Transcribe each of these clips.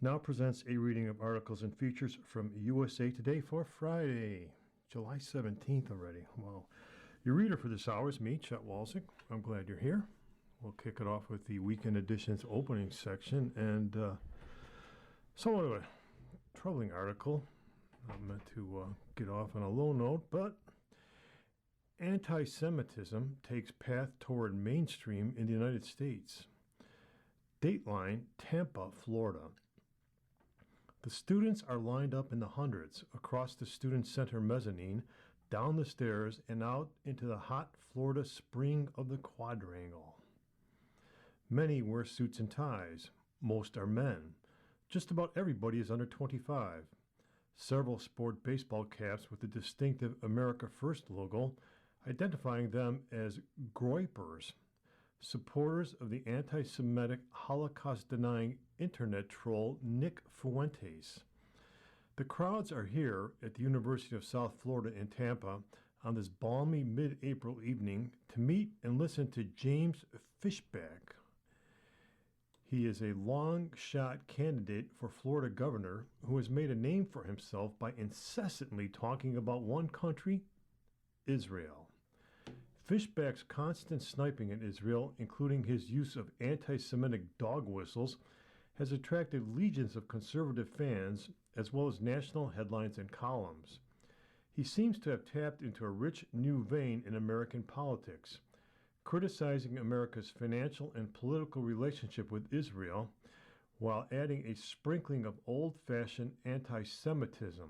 now presents a reading of articles and features from USA Today for Friday, July 17th already. Well, your reader for this hour is me, Chet Walczyk. I'm glad you're here. We'll kick it off with the Weekend Edition's opening section and somewhat of a troubling article. Not meant to get off on a low note, but anti-Semitism takes path toward mainstream in the United States. Dateline, Tampa, Florida. The students are lined up in the hundreds across the Student Center mezzanine, down the stairs, and out into the hot Florida spring of the quadrangle. Many wear suits and ties. Most are men. Just about everybody is under 25. Several sport baseball caps with the distinctive America First logo, identifying them as Groypers, supporters of the anti-Semitic, Holocaust-denying internet troll Nick Fuentes. The crowds are here at the University of South Florida in Tampa on this balmy mid-April evening to meet and listen to James Fischbach. He is a long-shot candidate for Florida governor who has made a name for himself by incessantly talking about one country, Israel. Fischbach's constant sniping at Israel, including his use of anti-Semitic dog whistles, has attracted legions of conservative fans as well as national headlines and columns. He seems to have tapped into a rich new vein in American politics, criticizing America's financial and political relationship with Israel while adding a sprinkling of old-fashioned anti-Semitism.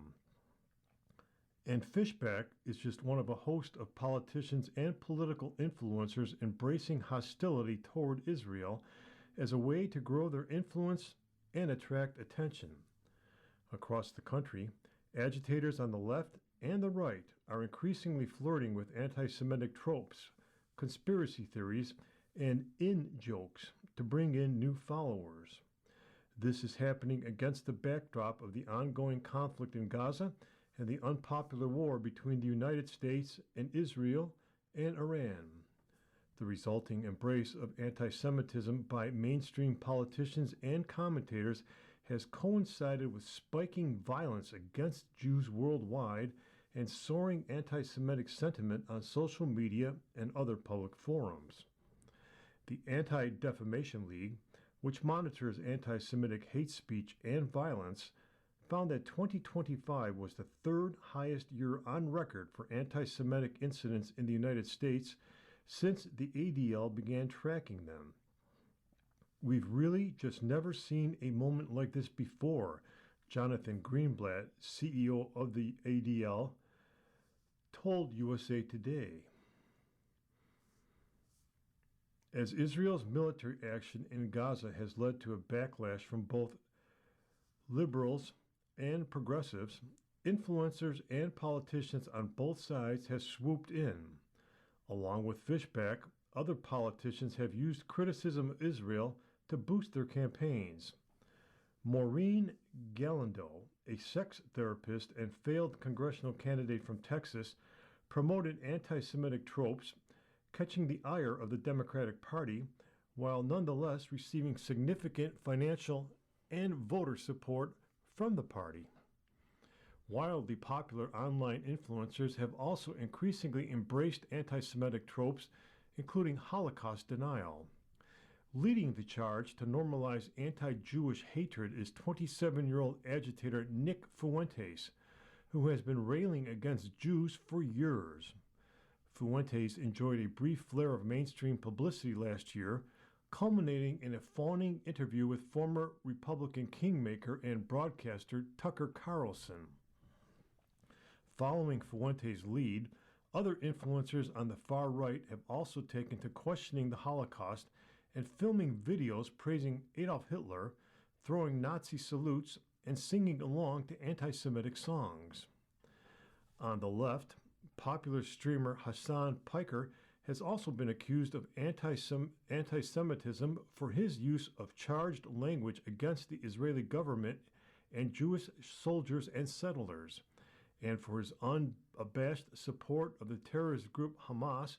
And Fischbach is just one of a host of politicians and political influencers embracing hostility toward Israel as a way to grow their influence and attract attention. Across the country, agitators on the left and the right are increasingly flirting with anti-Semitic tropes, conspiracy theories, and in-jokes to bring in new followers. This is happening against the backdrop of the ongoing conflict in Gaza and the unpopular war between the United States and Israel and Iran. The resulting embrace of anti-Semitism by mainstream politicians and commentators has coincided with spiking violence against Jews worldwide and soaring anti-Semitic sentiment on social media and other public forums. The Anti-Defamation League, which monitors anti-Semitic hate speech and violence, found that 2025 was the third highest year on record for anti-Semitic incidents in the United States since the ADL began tracking them. We've really just never seen a moment like this before, Jonathan Greenblatt, CEO of the ADL, told USA Today. As Israel's military action in Gaza has led to a backlash from both liberals and progressives, influencers and politicians on both sides have swooped in. Along with Fischbach, other politicians have used criticism of Israel to boost their campaigns. Maureen Galindo, a sex therapist and failed congressional candidate from Texas, promoted anti-Semitic tropes, catching the ire of the Democratic Party, while nonetheless receiving significant financial and voter support from the party. Wildly popular online influencers have also increasingly embraced anti-Semitic tropes, including Holocaust denial. Leading the charge to normalize anti-Jewish hatred is 27-year-old agitator Nick Fuentes, who has been railing against Jews for years. Fuentes enjoyed a brief flare of mainstream publicity last year, culminating in a fawning interview with former Republican kingmaker and broadcaster Tucker Carlson. Following Fuentes' lead, other influencers on the far right have also taken to questioning the Holocaust and filming videos praising Adolf Hitler, throwing Nazi salutes, and singing along to anti-Semitic songs. On the left, popular streamer Hassan Piker has also been accused of anti-Semitism for his use of charged language against the Israeli government and Jewish soldiers and settlers, and for his unabashed support of the terrorist group Hamas,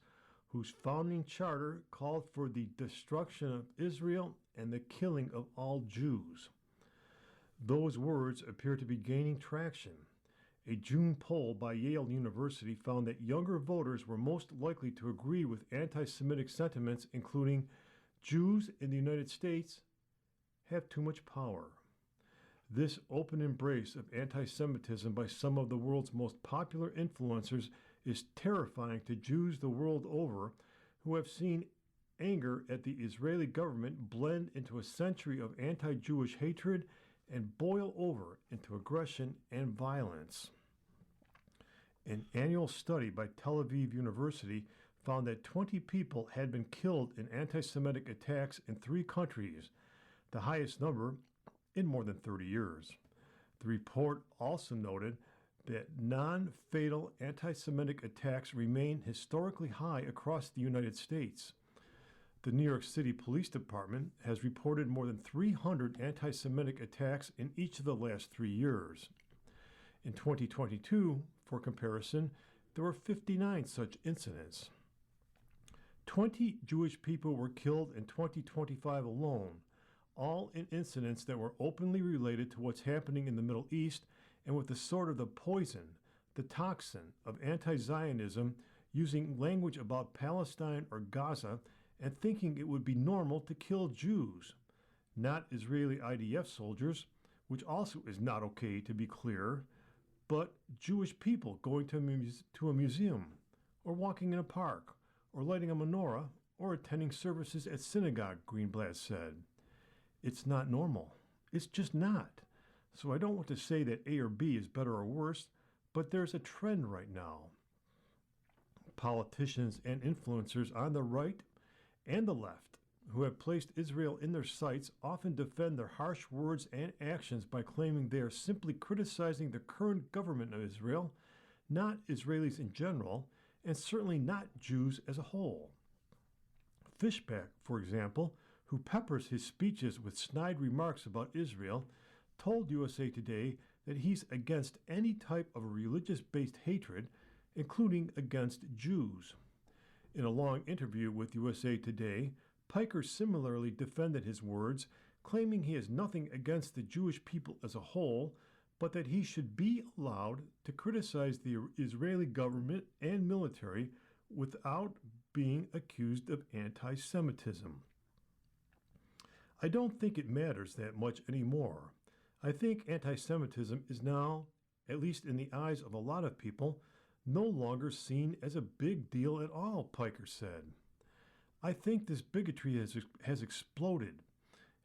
whose founding charter called for the destruction of Israel and the killing of all Jews. Those words appear to be gaining traction. A June poll by Yale University found that younger voters were most likely to agree with anti Semitic sentiments, including Jews in the United States have too much power. This open embrace of anti Semitism by some of the world's most popular influencers is terrifying to Jews the world over who have seen anger at the Israeli government blend into a century of anti Jewish hatred and boil over into aggression and violence. An annual study by Tel Aviv University found that 20 people had been killed in anti Semitic attacks in 3 countries, the highest number in more than 30 years. The report also noted that non fatal anti Semitic attacks remain historically high across the United States. The New York City Police Department has reported more than 300 anti Semitic attacks in each of the last 3 years. In 2022, for comparison, there were 59 such incidents. 20 Jewish people were killed in 2025 alone, all in incidents that were openly related to what's happening in the Middle East and with the sort of the poison, the toxin of anti-Zionism, using language about Palestine or Gaza and thinking it would be normal to kill Jews, not Israeli IDF soldiers, which also is not okay, to be clear, but Jewish people going to a museum, or walking in a park, or lighting a menorah, or attending services at synagogue, Greenblatt said. It's not normal. It's just not. So I don't want to say that A or B is better or worse, but there's a trend right now. Politicians and influencers on the right and the left who have placed Israel in their sights often defend their harsh words and actions by claiming they are simply criticizing the current government of Israel, not Israelis in general, and certainly not Jews as a whole. Fishback, for example, who peppers his speeches with snide remarks about Israel, told USA Today that he's against any type of religious-based hatred, including against Jews. In a long interview with USA Today, Piker similarly defended his words, claiming he has nothing against the Jewish people as a whole, but that he should be allowed to criticize the Israeli government and military without being accused of anti-Semitism. I don't think it matters that much anymore. I think anti-Semitism is now, at least in the eyes of a lot of people, no longer seen as a big deal at all, Piker said. I think this bigotry has exploded,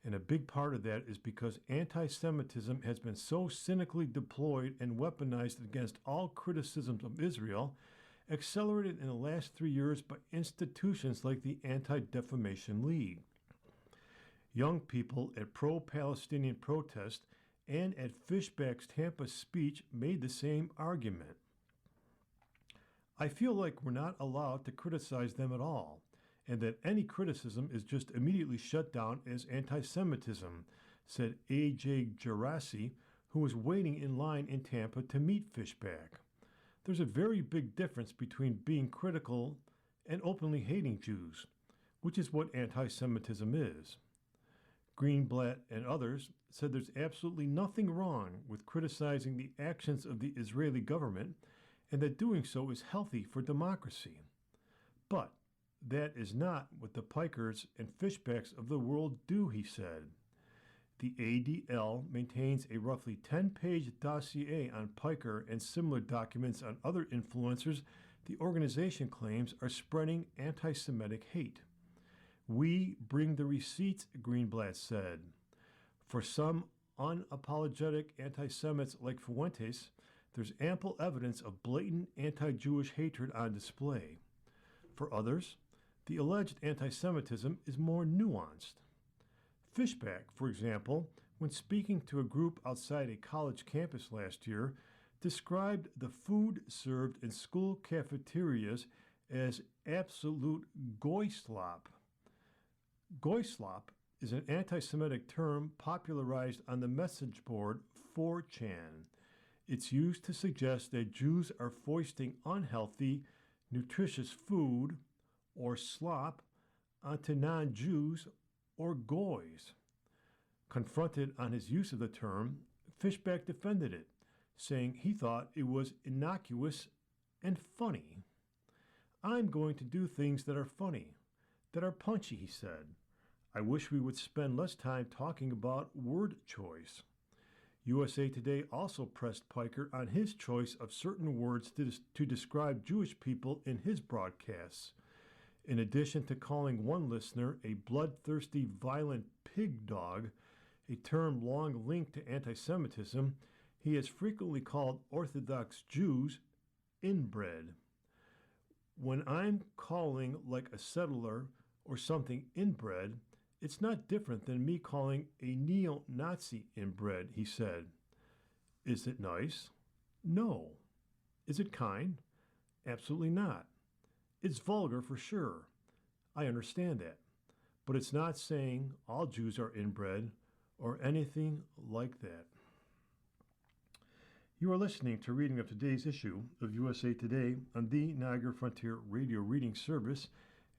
and a big part of that is because anti-Semitism has been so cynically deployed and weaponized against all criticisms of Israel, accelerated in the last 3 years by institutions like the Anti-Defamation League. Young people at pro-Palestinian protest and at Fishback's Tampa speech made the same argument. I feel like we're not allowed to criticize them at all, and that any criticism is just immediately shut down as anti-Semitism, said A.J. Gerasi, who was waiting in line in Tampa to meet Fishback. There's a very big difference between being critical and openly hating Jews, which is what anti-Semitism is. Greenblatt and others said there's absolutely nothing wrong with criticizing the actions of the Israeli government, and that doing so is healthy for democracy. But that is not what the Pikers and Fishbacks of the world do, he said. The ADL maintains a roughly 10-page dossier on Piker and similar documents on other influencers the organization claims are spreading anti-Semitic hate. We bring the receipts, Greenblatt said. For some unapologetic anti-Semites like Fuentes, there's ample evidence of blatant anti-Jewish hatred on display. For others, the alleged anti-Semitism is more nuanced. Fishback, for example, when speaking to a group outside a college campus last year, described the food served in school cafeterias as absolute goy slop. Goy slop is an anti-Semitic term popularized on the message board 4chan. It's used to suggest that Jews are foisting unhealthy, nutritious food or slop onto non-Jews or goys. Confronted on his use of the term, Fishback defended it, saying he thought it was innocuous and funny. I'm going to do things that are funny, that are punchy, he said. I wish we would spend less time talking about word choice. USA Today also pressed Piker on his choice of certain words to describe Jewish people in his broadcasts. In addition to calling one listener a bloodthirsty, violent pig dog, a term long linked to anti Semitism, he has frequently called Orthodox Jews inbred. When I'm calling like a settler or something inbred, it's not different than me calling a neo-Nazi inbred, he said. Is it nice? No. Is it kind? Absolutely not. It's vulgar for sure. I understand that. But it's not saying all Jews are inbred or anything like that. You are listening to a reading of today's issue of USA Today on the Niagara Frontier Radio Reading Service,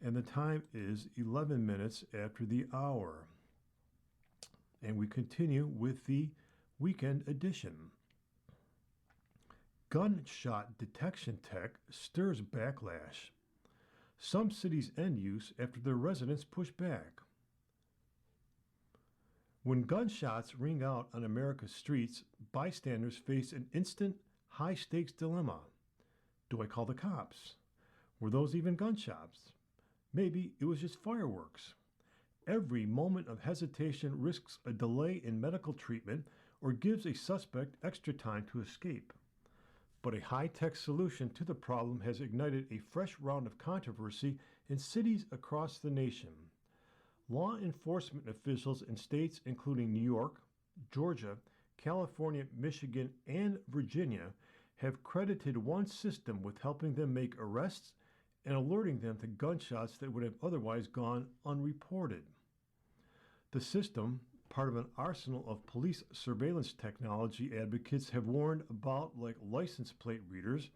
and the time is 11 minutes after the hour. And we continue with the weekend edition. Gunshot detection tech stirs backlash. Some cities end use after their residents push back. When gunshots ring out on America's streets, bystanders face an instant, high-stakes dilemma. Do I call the cops? Were those even gunshots? Maybe it was just fireworks. Every moment of hesitation risks a delay in medical treatment or gives a suspect extra time to escape. But a high-tech solution to the problem has ignited a fresh round of controversy in cities across the nation. Law enforcement officials in states including New York, Georgia, California, Michigan, and Virginia have credited one system with helping them make arrests and alerting them to gunshots that would have otherwise gone unreported. The system, part of an arsenal of police surveillance technology advocates have warned about, like license plate readers,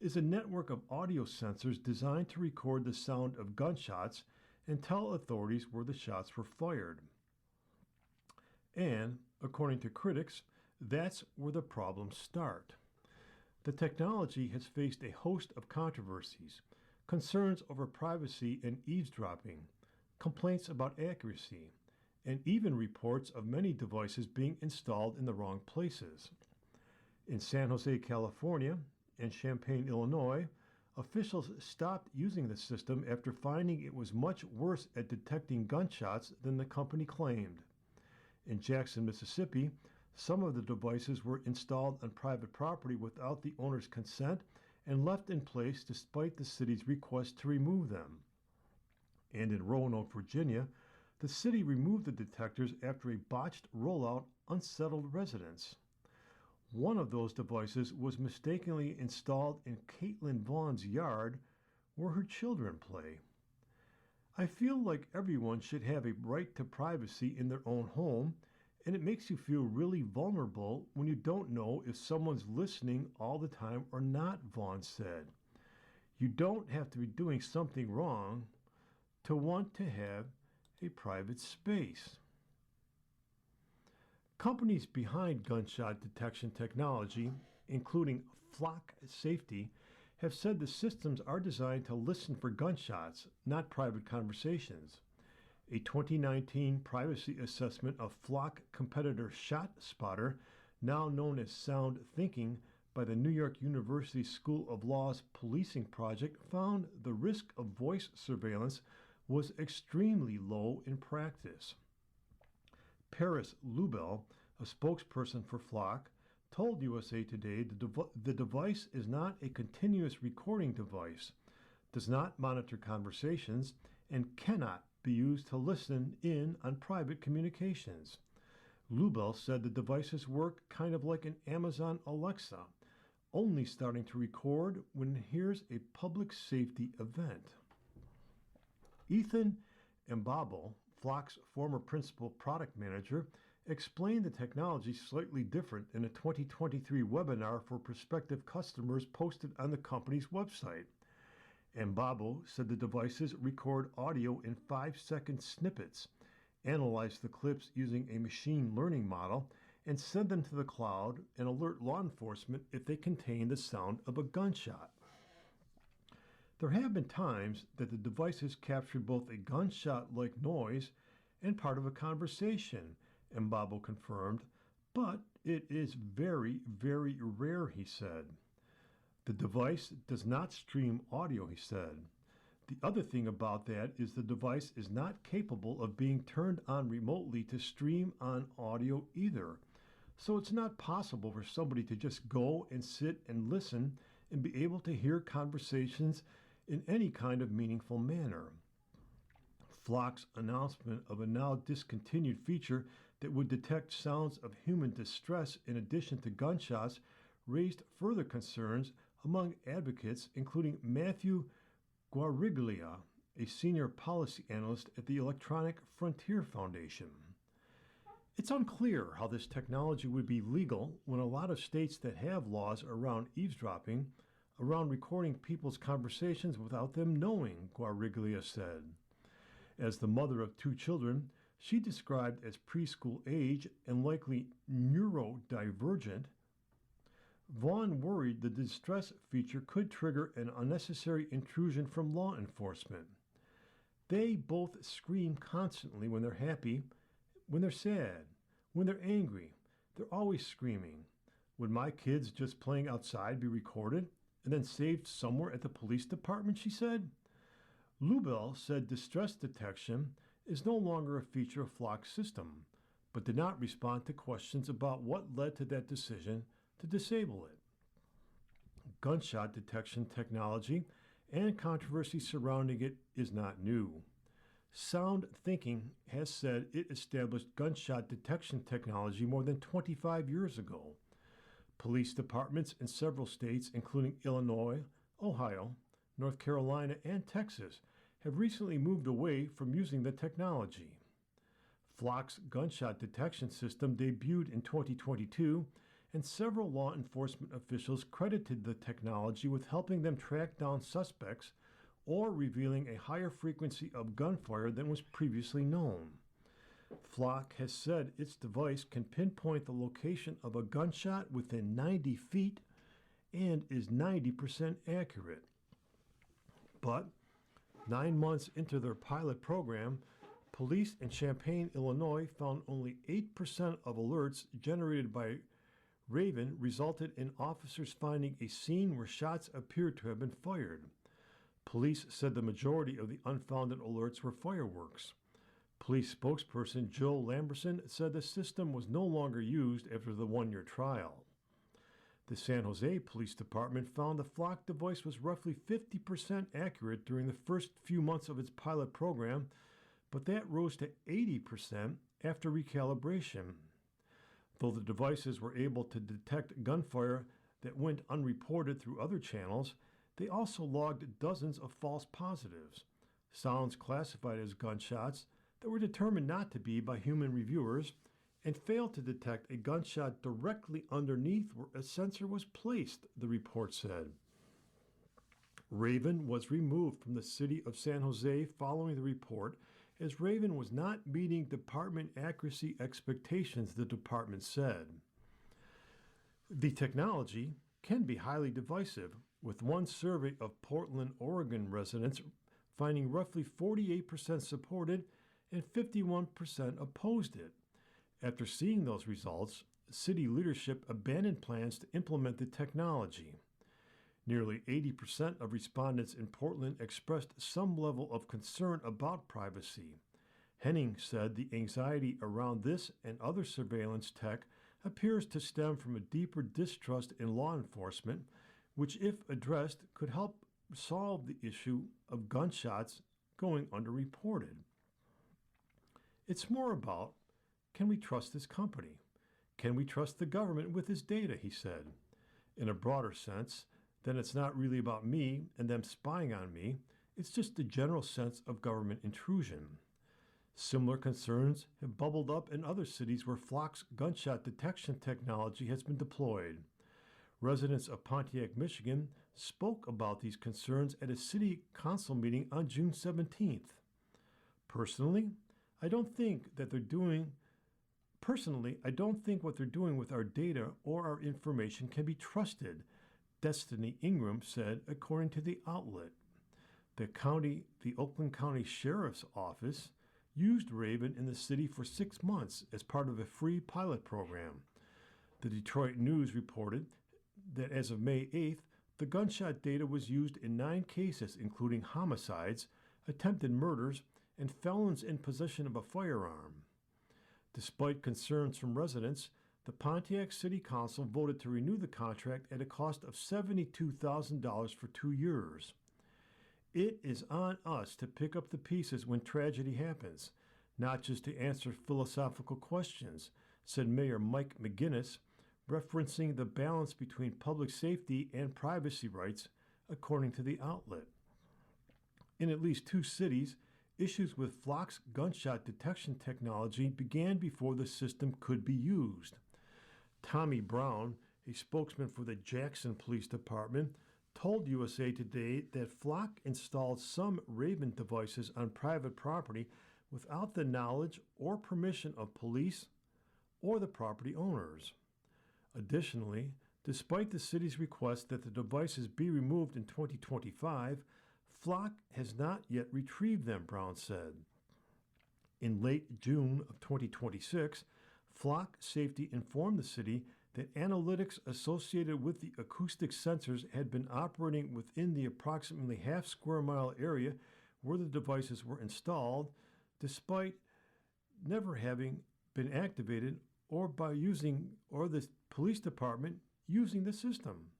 is a network of audio sensors designed to record the sound of gunshots and tell authorities where the shots were fired. And, according to critics, that's where the problems start. The technology has faced a host of controversies, concerns over privacy and eavesdropping, complaints about accuracy, and even reports of many devices being installed in the wrong places. In San Jose, California, and Champaign, Illinois, officials stopped using the system after finding it was much worse at detecting gunshots than the company claimed. In Jackson, Mississippi, some of the devices were installed on private property without the owner's consent and left in place despite the city's request to remove them. And in Roanoke, Virginia, the city removed the detectors after a botched rollout unsettled residents. One of those devices was mistakenly installed in Caitlin Vaughn's yard where her children play. I feel like everyone should have a right to privacy in their own home, and it makes you feel really vulnerable when you don't know if someone's listening all the time or not, Vaughn said. You don't have to be doing something wrong to want to have a private space. Companies behind gunshot detection technology, including Flock Safety, have said the systems are designed to listen for gunshots, not private conversations. A 2019 privacy assessment of Flock competitor ShotSpotter, now known as Sound Thinking, by the New York University School of Law's policing project, found the risk of voice surveillance was extremely low in practice. Paris Lubel, a spokesperson for Flock, told USA Today the device is not a continuous recording device, does not monitor conversations, and cannot be used to listen in on private communications. Lubel said the devices work kind of like an Amazon Alexa, only starting to record when it hears a public safety event. Ethan Mbabo, Flock's former principal product manager, explained the technology slightly different in a 2023 webinar for prospective customers posted on the company's website. Mbabo said the devices record audio in 5-second snippets, analyze the clips using a machine learning model, and send them to the cloud and alert law enforcement if they contain the sound of a gunshot. There have been times that the devices captured both a gunshot-like noise and part of a conversation, Mbabo confirmed, but it is very, very rare, he said. The device does not stream audio, he said. The other thing about that is the device is not capable of being turned on remotely to stream on audio either. So it's not possible for somebody to just go and sit and listen and be able to hear conversations in any kind of meaningful manner. Flock's announcement of a now discontinued feature that would detect sounds of human distress in addition to gunshots raised further concerns among advocates, including Matthew Guariglia, a senior policy analyst at the Electronic Frontier Foundation. It's unclear how this technology would be legal when a lot of states that have laws around eavesdropping, around recording people's conversations without them knowing, Guariglia said. As the mother of 2 children, she described as preschool age and likely neurodivergent, Vaughn worried the distress feature could trigger an unnecessary intrusion from law enforcement. They both scream constantly when they're happy, when they're sad, when they're angry. They're always screaming. Would my kids just playing outside be recorded and then saved somewhere at the police department, she said? Lubell said distress detection is no longer a feature of Flock's system, but did not respond to questions about what led to that decision to disable it. Gunshot detection technology and controversy surrounding it is not new. Sound Thinking has said it established gunshot detection technology more than 25 years ago. Police departments in several states, including Illinois, Ohio, North Carolina, and Texas, have recently moved away from using the technology. Flock's gunshot detection system debuted in 2022, and several law enforcement officials credited the technology with helping them track down suspects or revealing a higher frequency of gunfire than was previously known. Flock has said its device can pinpoint the location of a gunshot within 90 feet and is 90% accurate. But 9 months into their pilot program, police in Champaign, Illinois found only 8% of alerts generated by Raven resulted in officers finding a scene where shots appeared to have been fired. Police said the majority of the unfounded alerts were fireworks. Police spokesperson Joe Lamberson said the system was no longer used after the 1-year trial. The San Jose Police Department found the Flock device was roughly 50% accurate during the first few months of its pilot program, but that rose to 80% after recalibration. Though the devices were able to detect gunfire that went unreported through other channels, they also logged dozens of false positives, sounds classified as gunshots that were determined not to be by human reviewers, and failed to detect a gunshot directly underneath where a sensor was placed, the report said. Raven was removed from the city of San Jose following the report, as Raven was not meeting department accuracy expectations, the department said. The technology can be highly divisive, with one survey of Portland, Oregon residents finding roughly 48% supported and 51% opposed it. After seeing those results, city leadership abandoned plans to implement the technology. Nearly 80% of respondents in Portland expressed some level of concern about privacy. Henning said the anxiety around this and other surveillance tech appears to stem from a deeper distrust in law enforcement, which, if addressed, could help solve the issue of gunshots going underreported. It's more about, can we trust this company? Can we trust the government with this data, he said. In a broader sense, then it's not really about me and them spying on me, it's just the general sense of government intrusion. Similar concerns have bubbled up in other cities where Flock's gunshot detection technology has been deployed. Residents of Pontiac, Michigan spoke about these concerns at a city council meeting on June 17th. Personally, I don't think that they're doing, personally, I don't think what they're doing with our data or our information can be trusted, Destiny Ingram said, according to the outlet. The Oakland County Sheriff's Office used Raven in the city for 6 months as part of a free pilot program. The Detroit News reported that as of May 8th, the gunshot data was used in 9 cases, including homicides, attempted murders, and felons in possession of a firearm. Despite concerns from residents, the Pontiac City Council voted to renew the contract at a cost of $72,000 for 2 years. It is on us to pick up the pieces when tragedy happens, not just to answer philosophical questions, said Mayor Mike McGinnis, referencing the balance between public safety and privacy rights, according to the outlet. In at least 2 cities, issues with Flock's gunshot detection technology began before the system could be used. Tommy Brown, a spokesman for the Jackson Police Department, told USA Today that Flock installed some Raven devices on private property without the knowledge or permission of police or the property owners. Additionally, despite the city's request that the devices be removed in 2025, Flock has not yet retrieved them, Brown said. In late June of 2026, Flock Safety informed the city that analytics associated with the acoustic sensors had been operating within the approximately half-square-mile area where the devices were installed, despite never having been activated or the police department using the system.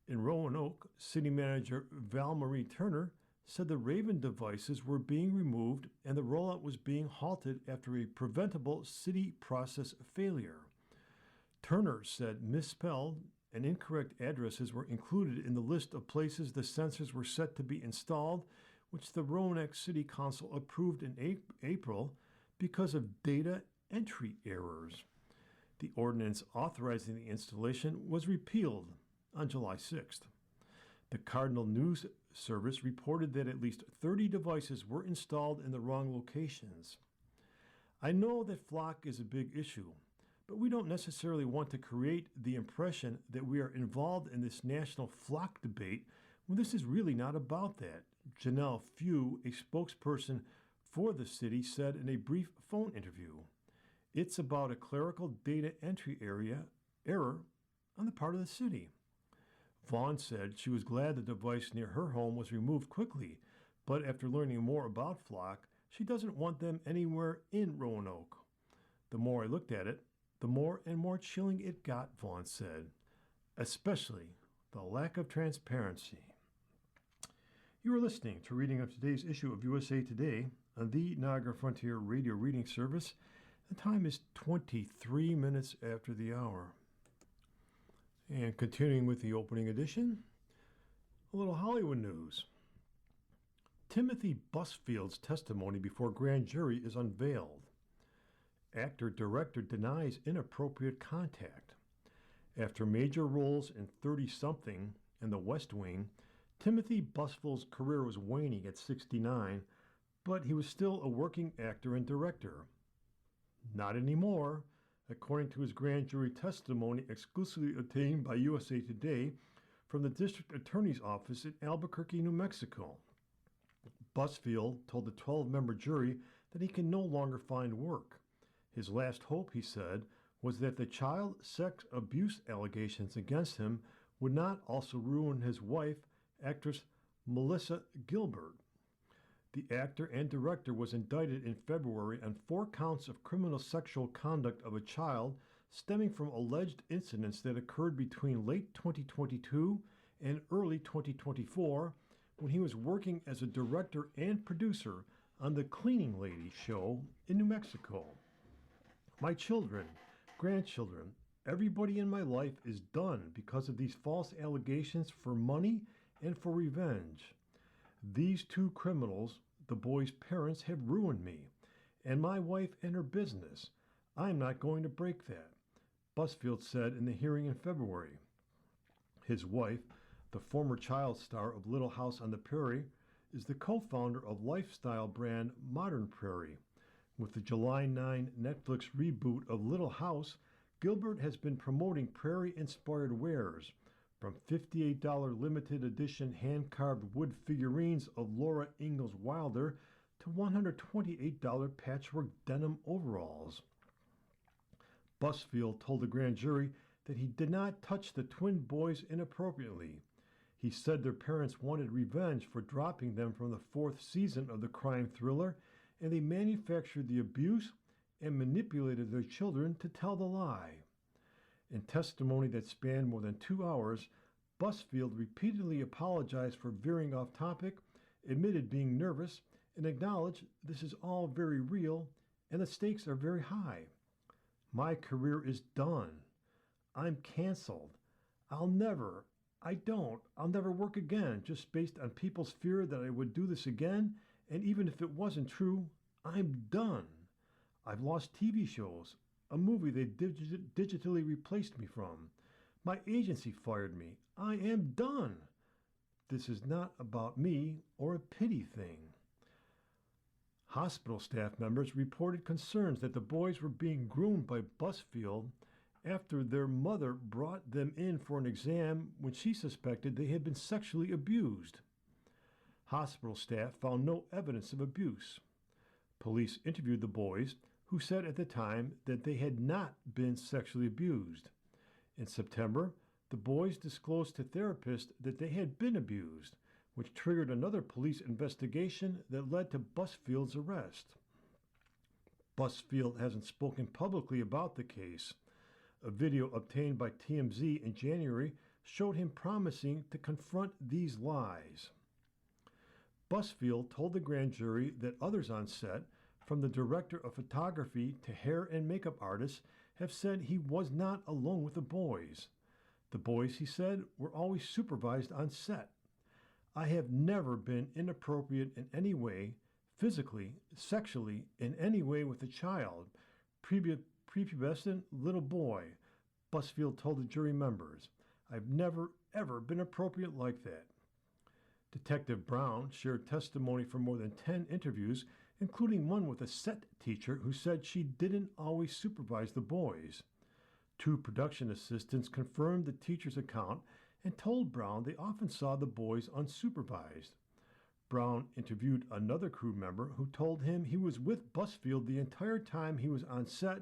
In Roanoke, City Manager Val-Marie Turner said the Raven devices were being removed and the rollout was being halted after a preventable city process failure. Turner said misspelled and incorrect addresses were included in the list of places the sensors were set to be installed, which the Roanoke City Council approved in April because of data entry errors. The ordinance authorizing the installation was repealed on July 6th. The Cardinal News Service reported that at least 30 devices were installed in the wrong locations. I know that Flock is a big issue, but we don't necessarily want to create the impression that we are involved in this national Flock debate when this is really not about that, Janelle Few, a spokesperson for the city, said in a brief phone interview. It's about a clerical data entry error on the part of the city. Vaughn said she was glad the device near her home was removed quickly, but after learning more about Flock, she doesn't want them anywhere in Roanoke. The more I looked at it, the more and more chilling it got, Vaughn said, especially the lack of transparency. You are listening to a reading of today's issue of USA Today on the Niagara Frontier Radio Reading Service. The time is 23 minutes after the hour. And continuing with the opening edition, a little Hollywood news. Timothy Busfield's testimony before grand jury is unveiled. Actor-director denies inappropriate contact. After major roles in 30-something and The West Wing, Timothy Busfield's career was waning at 69, but he was still a working actor and director. Not anymore, according to his grand jury testimony exclusively obtained by USA Today from the district attorney's office in Albuquerque, New Mexico. Busfield told the 12-member jury that he can no longer find work. His last hope, he said, was that the child sex abuse allegations against him would not also ruin his wife, actress Melissa Gilbert. The actor and director was indicted in February on 4 counts of criminal sexual conduct of a child stemming from alleged incidents that occurred between late 2022 and early 2024 when he was working as a director and producer on the Cleaning Lady show in New Mexico. My children, grandchildren, everybody in my life is done because of these false allegations for money and for revenge. These 2 criminals, the boy's parents, have ruined me, and my wife and her business. I'm not going to break that, Busfield said in the hearing in February. His wife, the former child star of Little House on the Prairie, is the co-founder of lifestyle brand Modern Prairie, With the July 9 Netflix reboot of Little House, Gilbert has been promoting prairie-inspired wares, from $58 limited edition hand-carved wood figurines of Laura Ingalls Wilder to $128 patchwork denim overalls. Busfield told the grand jury that he did not touch the twin boys inappropriately. He said their parents wanted revenge for dropping them from the fourth season of the crime thriller, and they manufactured the abuse and manipulated their children to tell the lie. In testimony that spanned more than 2 hours, Busfield repeatedly apologized for veering off topic, admitted being nervous, and acknowledged this is all very real and the stakes are very high. My career is done. I'm canceled. I'll never work again just based on people's fear that I would do this again, and even if it wasn't true, I'm done. I've lost TV shows, a movie they digitally replaced me from. My agency fired me. I am done. This is not about me or a pity thing. Hospital staff members reported concerns that the boys were being groomed by Busfield after their mother brought them in for an exam when she suspected they had been sexually abused. Hospital staff found no evidence of abuse. Police interviewed the boys, who said at the time that they had not been sexually abused. In September, the boys disclosed to therapists that they had been abused, which triggered another police investigation that led to Busfield's arrest. Busfield hasn't spoken publicly about the case. A video obtained by TMZ in January showed him promising to confront these lies. Busfield told the grand jury that others on set, from the director of photography to hair and makeup artists, have said he was not alone with the boys. The boys, he said, were always supervised on set. I have never been inappropriate in any way, physically, sexually, in any way with a child, prepubescent little boy, Busfield told the jury members. I've never, ever been appropriate like that. Detective Brown shared testimony from more than 10 interviews, including one with a set teacher who said she didn't always supervise the boys. 2 production assistants confirmed the teacher's account and told Brown they often saw the boys unsupervised. Brown interviewed another crew member who told him he was with Busfield the entire time he was on set,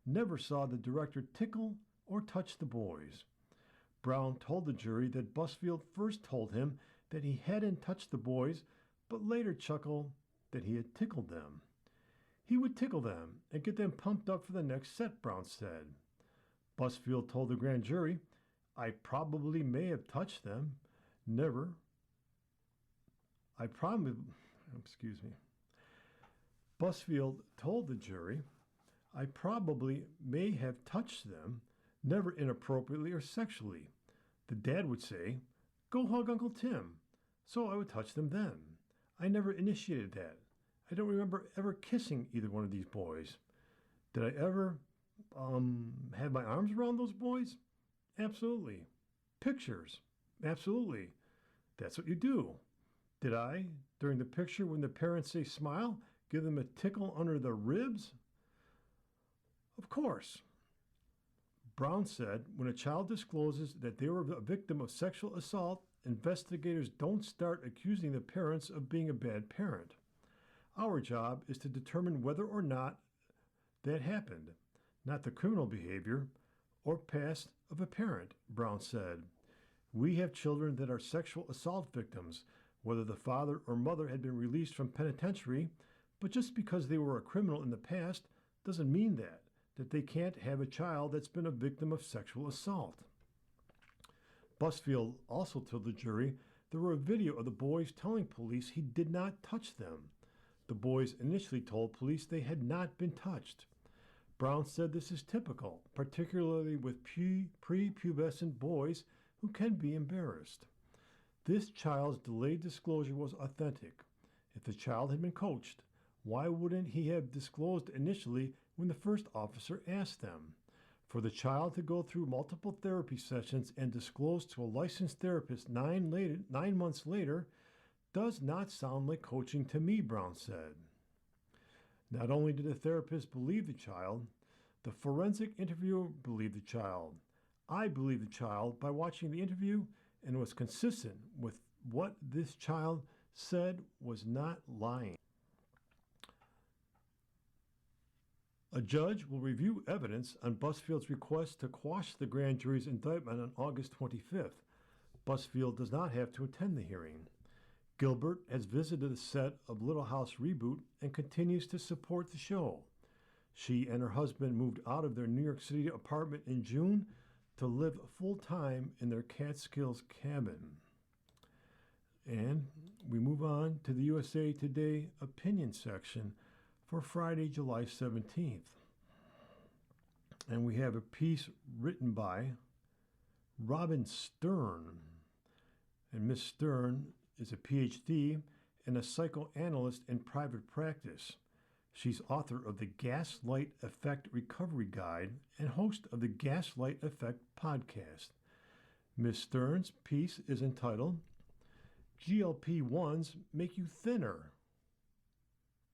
never saw the director tickle or touch the boys. Brown told the jury that Busfield first told him that he hadn't touched the boys, but later chuckled that he had tickled them. He would tickle them and get them pumped up for the next set, Brown said. Busfield told the grand jury, I probably may have touched them. Never. Busfield told the jury, I probably may have touched them, never inappropriately or sexually. The dad would say, go hug Uncle Tim. So I would touch them then. I never initiated that. I don't remember ever kissing either one of these boys. Did I ever have my arms around those boys? Absolutely. Pictures? Absolutely. That's what you do. Did I, during the picture when the parents say smile, give them a tickle under the ribs? Of course. Brown said when a child discloses that they were a victim of sexual assault, investigators don't start accusing the parents of being a bad parent. Our job is to determine whether or not that happened, not the criminal behavior or past of a parent, Brown said. We have children that are sexual assault victims, whether the father or mother had been released from penitentiary, but just because they were a criminal in the past doesn't mean that they can't have a child that's been a victim of sexual assault. Busfield also told the jury there were a video of the boys telling police he did not touch them. The boys initially told police they had not been touched. Brown said this is typical, particularly with prepubescent boys who can be embarrassed. This child's delayed disclosure was authentic. If the child had been coached, why wouldn't he have disclosed initially when the first officer asked them? For the child to go through multiple therapy sessions and disclose to a licensed therapist 9 months later does not sound like coaching to me, Brown said. Not only did the therapist believe the child, the forensic interviewer believed the child. I believed the child by watching the interview and was consistent with what this child said was not lying. A judge will review evidence on Busfield's request to quash the grand jury's indictment on August 25th. Busfield does not have to attend the hearing. Gilbert has visited the set of Little House Reboot and continues to support the show. She and her husband moved out of their New York City apartment in June to live full-time in their Catskills cabin. And we move on to the USA Today opinion section for Friday, July 17th. And we have a piece written by Robin Stern. And Miss Stern is a PhD and a psychoanalyst in private practice. She's author of the Gaslight Effect Recovery Guide and host of the Gaslight Effect podcast. Ms. Stern's piece is entitled, GLP-1s Make You Thinner,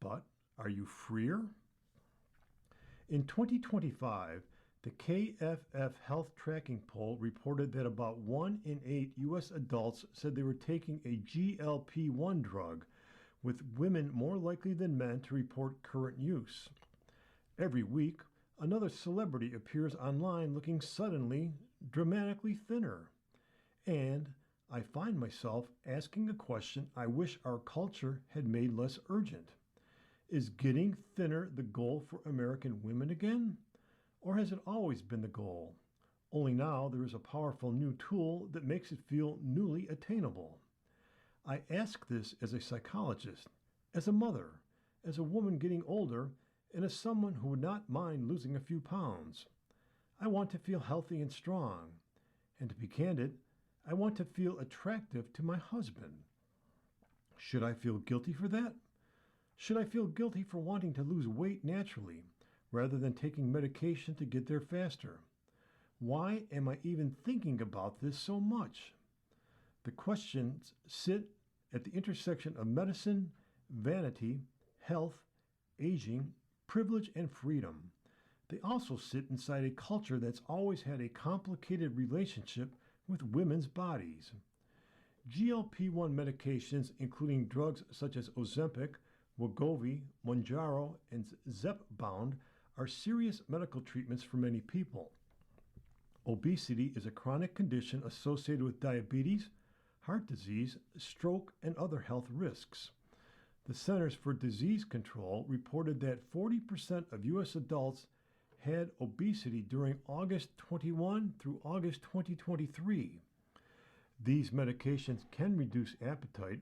but are you freer? In 2025, the KFF Health Tracking Poll reported that about 1 in 8 U.S. adults said they were taking a GLP-1 drug, with women more likely than men to report current use. Every week, another celebrity appears online looking suddenly, dramatically thinner. And I find myself asking a question I wish our culture had made less urgent. Is getting thinner the goal for American women again? Or has it always been the goal? Only now there is a powerful new tool that makes it feel newly attainable. I ask this as a psychologist, as a mother, as a woman getting older, and as someone who would not mind losing a few pounds. I want to feel healthy and strong. And to be candid, I want to feel attractive to my husband. Should I feel guilty for that? Should I feel guilty for wanting to lose weight naturally, rather than taking medication to get there faster? Why am I even thinking about this so much? The questions sit at the intersection of medicine, vanity, health, aging, privilege, and freedom. They also sit inside a culture that's always had a complicated relationship with women's bodies. GLP-1 medications, including drugs such as Ozempic, Wegovy, Mounjaro, and Zepbound, are serious medical treatments for many people. Obesity is a chronic condition associated with diabetes, heart disease, stroke, and other health risks. The Centers for Disease Control reported that 40% of U.S. adults had obesity during August 21 through August 2023. These medications can reduce appetite,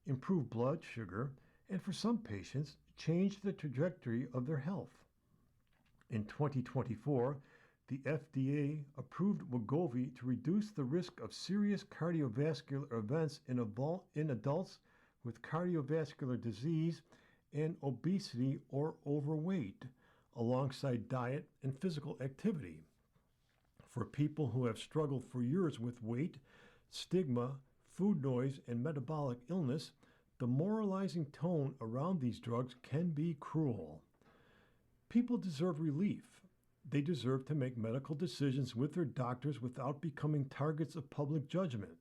improve blood sugar, and for some patients, change the trajectory of their health. In 2024, the FDA approved Wegovy to reduce the risk of serious cardiovascular events in adults with cardiovascular disease and obesity or overweight, alongside diet and physical activity. For people who have struggled for years with weight, stigma, food noise, and metabolic illness, the moralizing tone around these drugs can be cruel. People deserve relief. They deserve to make medical decisions with their doctors without becoming targets of public judgment.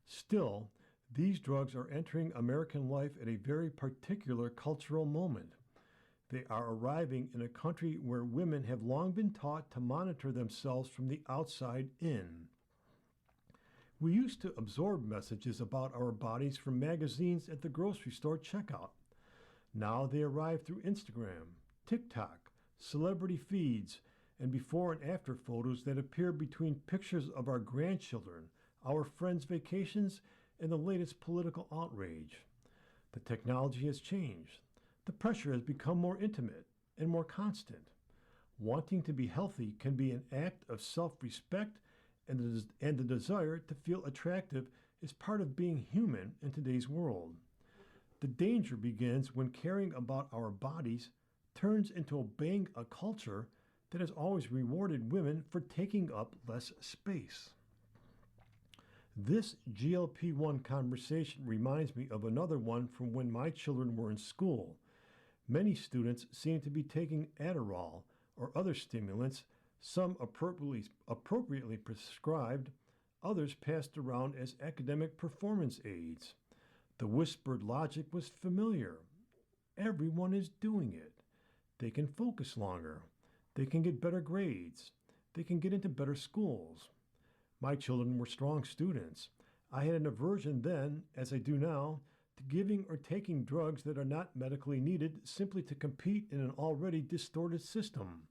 Still, these drugs are entering American life at a very particular cultural moment. They are arriving in a country where women have long been taught to monitor themselves from the outside in. We used to absorb messages about our bodies from magazines at the grocery store checkout. Now they arrive through Instagram, TikTok, celebrity feeds, and before and after photos that appear between pictures of our grandchildren, our friends' vacations, and the latest political outrage. The technology has changed. The pressure has become more intimate and more constant. Wanting to be healthy can be an act of self-respect, and the desire to feel attractive is part of being human in today's world. The danger begins when caring about our bodies turns into obeying a culture that has always rewarded women for taking up less space. This GLP-1 conversation reminds me of another one from when my children were in school. Many students seem to be taking Adderall or other stimulants, some appropriately prescribed, others passed around as academic performance aids. The whispered logic was familiar. Everyone is doing it. They can focus longer. They can get better grades. They can get into better schools. My children were strong students. I had an aversion then, as I do now, to giving or taking drugs that are not medically needed simply to compete in an already distorted system.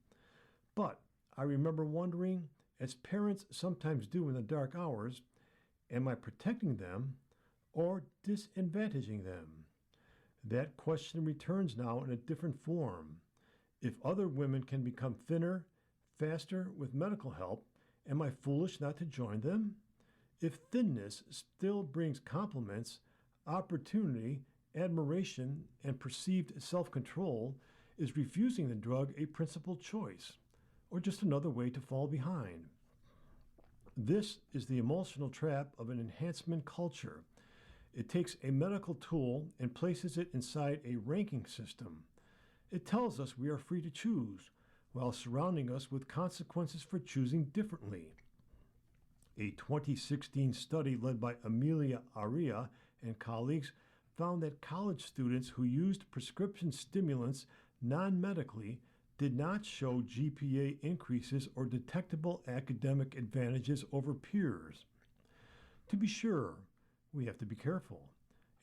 But I remember wondering, as parents sometimes do in the dark hours, am I protecting them or disadvantaging them? That question returns now in a different form. If other women can become thinner, faster with medical help, am I foolish not to join them? If thinness still brings compliments, opportunity, admiration, and perceived self-control, is refusing the drug a principal choice, or just another way to fall behind? This is the emotional trap of an enhancement culture. It takes a medical tool and places it inside a ranking system. It tells us we are free to choose, while surrounding us with consequences for choosing differently. A 2016 study led by Amelia Aria and colleagues found that college students who used prescription stimulants non-medically did not show GPA increases or detectable academic advantages over peers. To be sure, we have to be careful.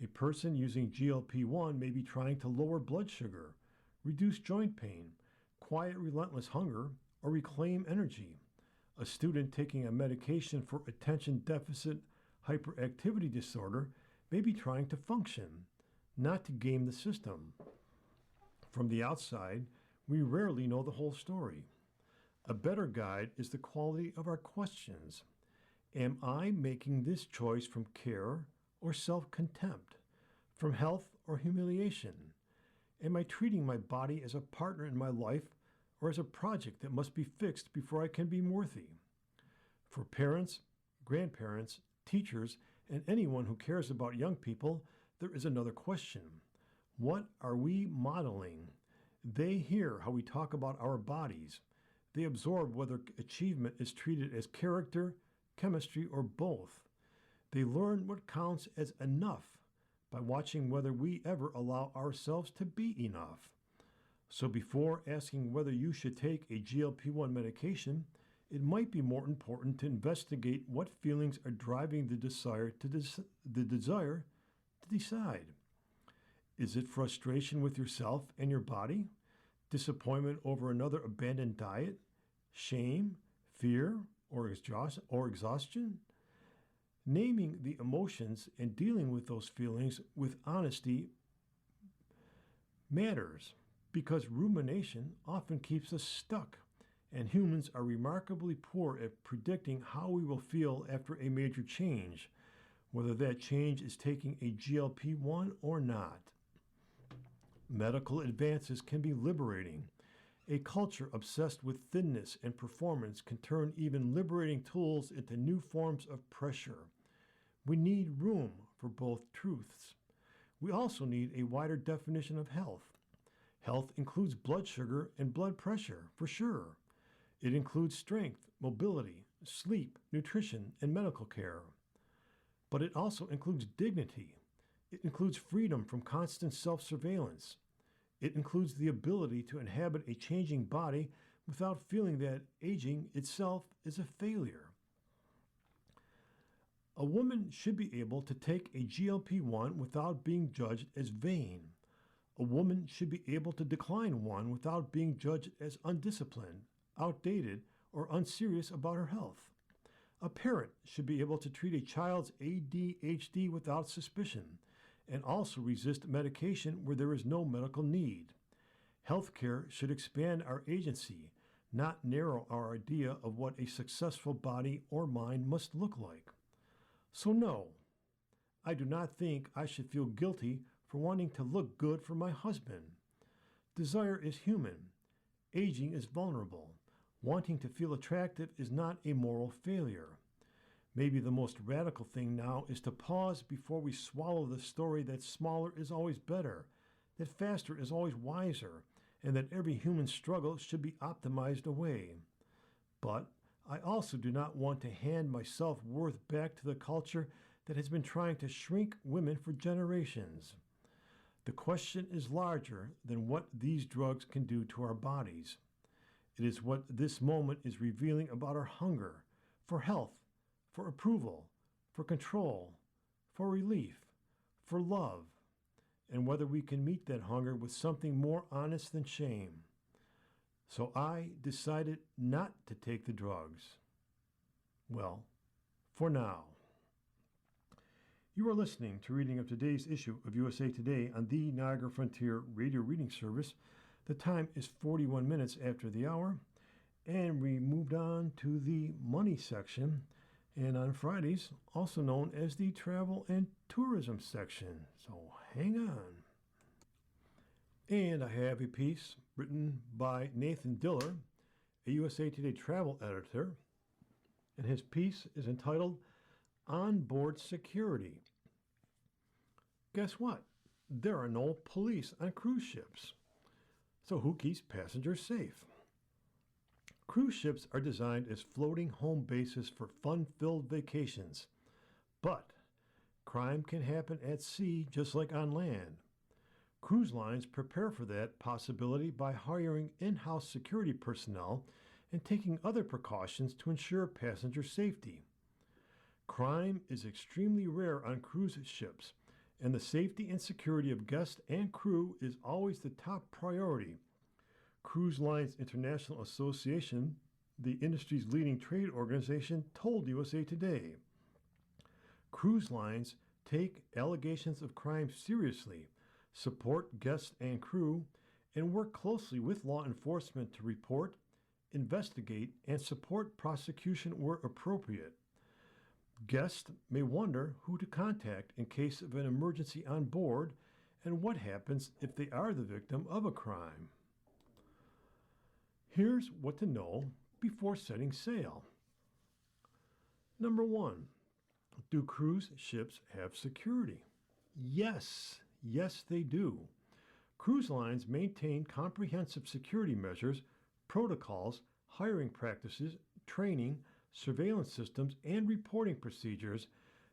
A person using GLP-1 may be trying to lower blood sugar, reduce joint pain, quiet relentless hunger, or reclaim energy. A student taking a medication for attention deficit hyperactivity disorder may be trying to function, not to game the system. From the outside, we rarely know the whole story. A better guide is the quality of our questions. Am I making this choice from care or self-contempt, from health or humiliation? Am I treating my body as a partner in my life or as a project that must be fixed before I can be worthy? For parents, grandparents, teachers, and anyone who cares about young people, there is another question. What are we modeling? They hear how we talk about our bodies. They absorb whether achievement is treated as character, chemistry, or both. They learn what counts as enough by watching whether we ever allow ourselves to be enough. So before asking whether you should take a GLP-1 medication, it might be more important to investigate what feelings are driving the desire to decide. Is it frustration with yourself and your body? Disappointment over another abandoned diet? Shame, fear, or exhaustion? Naming the emotions and dealing with those feelings with honesty matters, because rumination often keeps us stuck, and humans are remarkably poor at predicting how we will feel after a major change, whether that change is taking a GLP-1 or not. Medical advances can be liberating. A culture obsessed with thinness and performance can turn even liberating tools into new forms of pressure. We need room for both truths. We also need a wider definition of health. Health includes blood sugar and blood pressure, for sure. It includes strength, mobility, sleep, nutrition, and medical care. But it also includes dignity. It includes freedom from constant self-surveillance. It includes the ability to inhabit a changing body without feeling that aging itself is a failure. A woman should be able to take a GLP-1 without being judged as vain. A woman should be able to decline one without being judged as undisciplined, outdated, or unserious about her health. A parent should be able to treat a child's ADHD without suspicion, and also resist medication where there is no medical need. Healthcare should expand our agency, not narrow our idea of what a successful body or mind must look like. So no, I do not think I should feel guilty for wanting to look good for my husband. Desire is human. Aging is vulnerable. Wanting to feel attractive is not a moral failure. Maybe the most radical thing now is to pause before we swallow the story that smaller is always better, that faster is always wiser, and that every human struggle should be optimized away. But I also do not want to hand my self-worth back to the culture that has been trying to shrink women for generations. The question is larger than what these drugs can do to our bodies. It is what this moment is revealing about our hunger for health, for approval, for control, for relief, for love, and whether we can meet that hunger with something more honest than shame. So I decided not to take the drugs. Well, for now. You are listening to reading of today's issue of USA Today on the Niagara Frontier Radio Reading Service. The time is 41 minutes after the hour, and we moved on to the money section, and on Fridays, also known as the travel and tourism section. So hang on. And I have a piece written by Nathan Diller, a USA Today travel editor, and his piece is entitled Onboard Security. Guess what? There are no police on cruise ships. So who keeps passengers safe? Cruise ships are designed as floating home bases for fun-filled vacations. But crime can happen at sea just like on land. Cruise lines prepare for that possibility by hiring in-house security personnel and taking other precautions to ensure passenger safety. Crime is extremely rare on cruise ships, and the safety and security of guests and crew is always the top priority. Cruise Lines International Association, the industry's leading trade organization, told USA Today. Cruise lines take allegations of crime seriously, support guests and crew, and work closely with law enforcement to report, investigate, and support prosecution where appropriate. Guests may wonder who to contact in case of an emergency on board and what happens if they are the victim of a crime. Here's what to know before setting sail. Number 1, do cruise ships have security? Yes, they do. Cruise lines maintain comprehensive security measures, protocols, hiring practices, training, surveillance systems, and reporting procedures,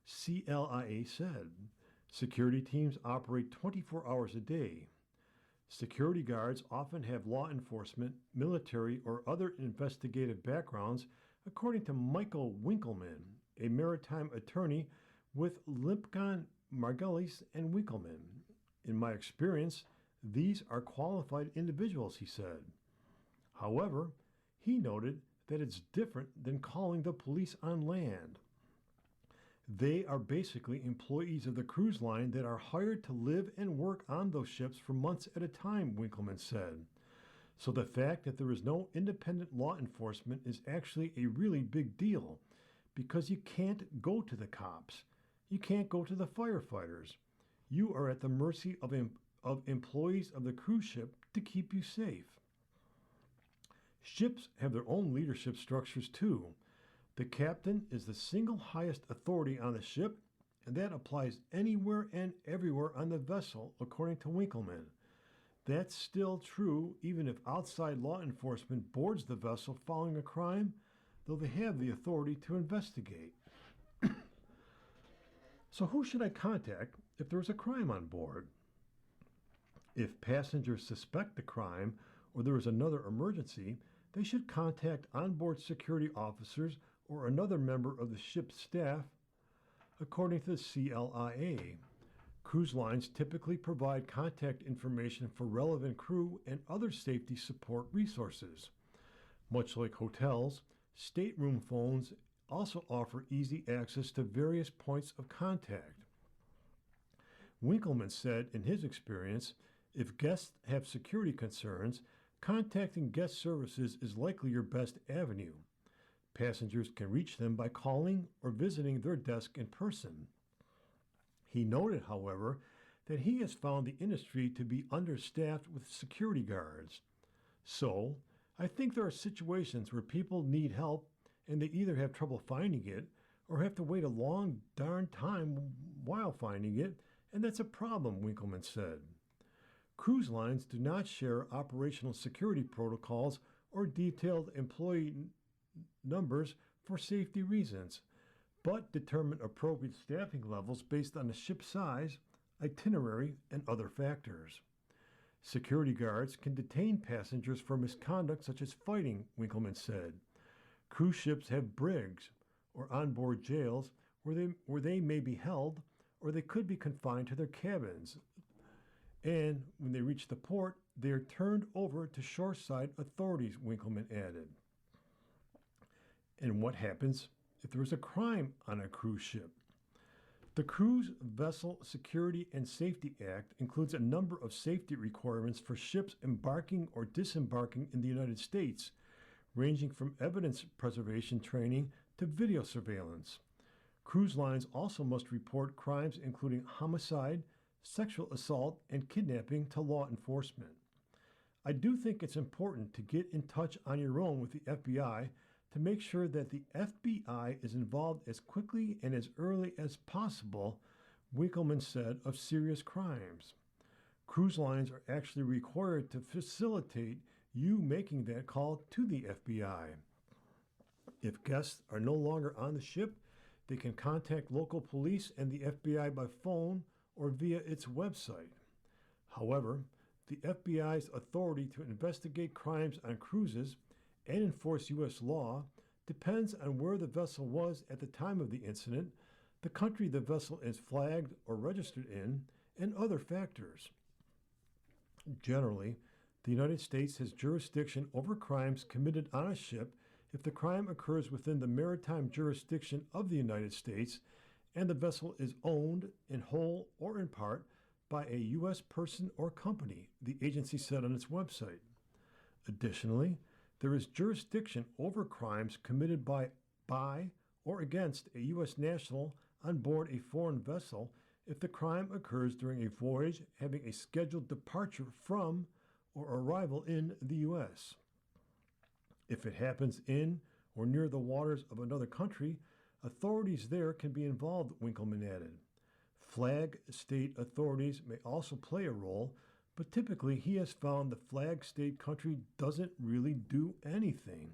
CLIA said. Security teams operate 24 hours a day. Security guards often have law enforcement, military, or other investigative backgrounds, according to Michael Winkleman, a maritime attorney with Lipcon, Margulies, and Winkleman. In my experience, these are qualified individuals, he said. However, he noted that it's different than calling the police on land. They are basically employees of the cruise line that are hired to live and work on those ships for months at a time, Winkleman said. So the fact that there is no independent law enforcement is actually a really big deal, because you can't go to the cops. You can't go to the firefighters. You are at the mercy of employees of the cruise ship to keep you safe. Ships have their own leadership structures too. The captain is the single highest authority on the ship, and that applies anywhere and everywhere on the vessel, according to Winkleman. That's still true even if outside law enforcement boards the vessel following a crime, though they have the authority to investigate. So who should I contact if there is a crime on board? If passengers suspect a crime or there is another emergency, they should contact onboard security officers or another member of the ship's staff, according to the CLIA. Cruise lines typically provide contact information for relevant crew and other safety support resources. Much like hotels, stateroom phones also offer easy access to various points of contact. Winkleman said in his experience, if guests have security concerns, contacting guest services is likely your best avenue. Passengers can reach them by calling or visiting their desk in person. He noted, however, that he has found the industry to be understaffed with security guards. So, I think there are situations where people need help and they either have trouble finding it or have to wait a long darn time while finding it, and that's a problem, Winkleman said. Cruise lines do not share operational security protocols or detailed employee numbers for safety reasons, but determine appropriate staffing levels based on the ship size, itinerary, and other factors. Security guards can detain passengers for misconduct such as fighting, Winkleman said. Cruise ships have brigs, or onboard jails, where they may be held, or they could be confined to their cabins. And when they reach the port, they are turned over to shoreside authorities, Winkleman added. And what happens if there is a crime on a cruise ship? The Cruise Vessel Security and Safety Act includes a number of safety requirements for ships embarking or disembarking in the United States, ranging from evidence preservation training to video surveillance. Cruise lines also must report crimes including homicide, sexual assault, and kidnapping to law enforcement. I do think it's important to get in touch on your own with the FBI to make sure that the FBI is involved as quickly and as early as possible, Winkleman said of serious crimes. Cruise lines are actually required to facilitate you making that call to the FBI. If guests are no longer on the ship, they can contact local police and the FBI by phone or via its website. However, the FBI's authority to investigate crimes on cruises and enforce U.S. law depends on where the vessel was at the time of the incident, the country the vessel is flagged or registered in, and other factors. Generally, the United States has jurisdiction over crimes committed on a ship if the crime occurs within the maritime jurisdiction of the United States and the vessel is owned in whole or in part by a U.S. person or company, the agency said on its website. Additionally, there is jurisdiction over crimes committed by or against a U.S. national on board a foreign vessel if the crime occurs during a voyage having a scheduled departure from or arrival in the U.S. If it happens in or near the waters of another country, authorities there can be involved, Winkleman added. Flag state authorities may also play a role, but typically he has found the flag state country doesn't really do anything.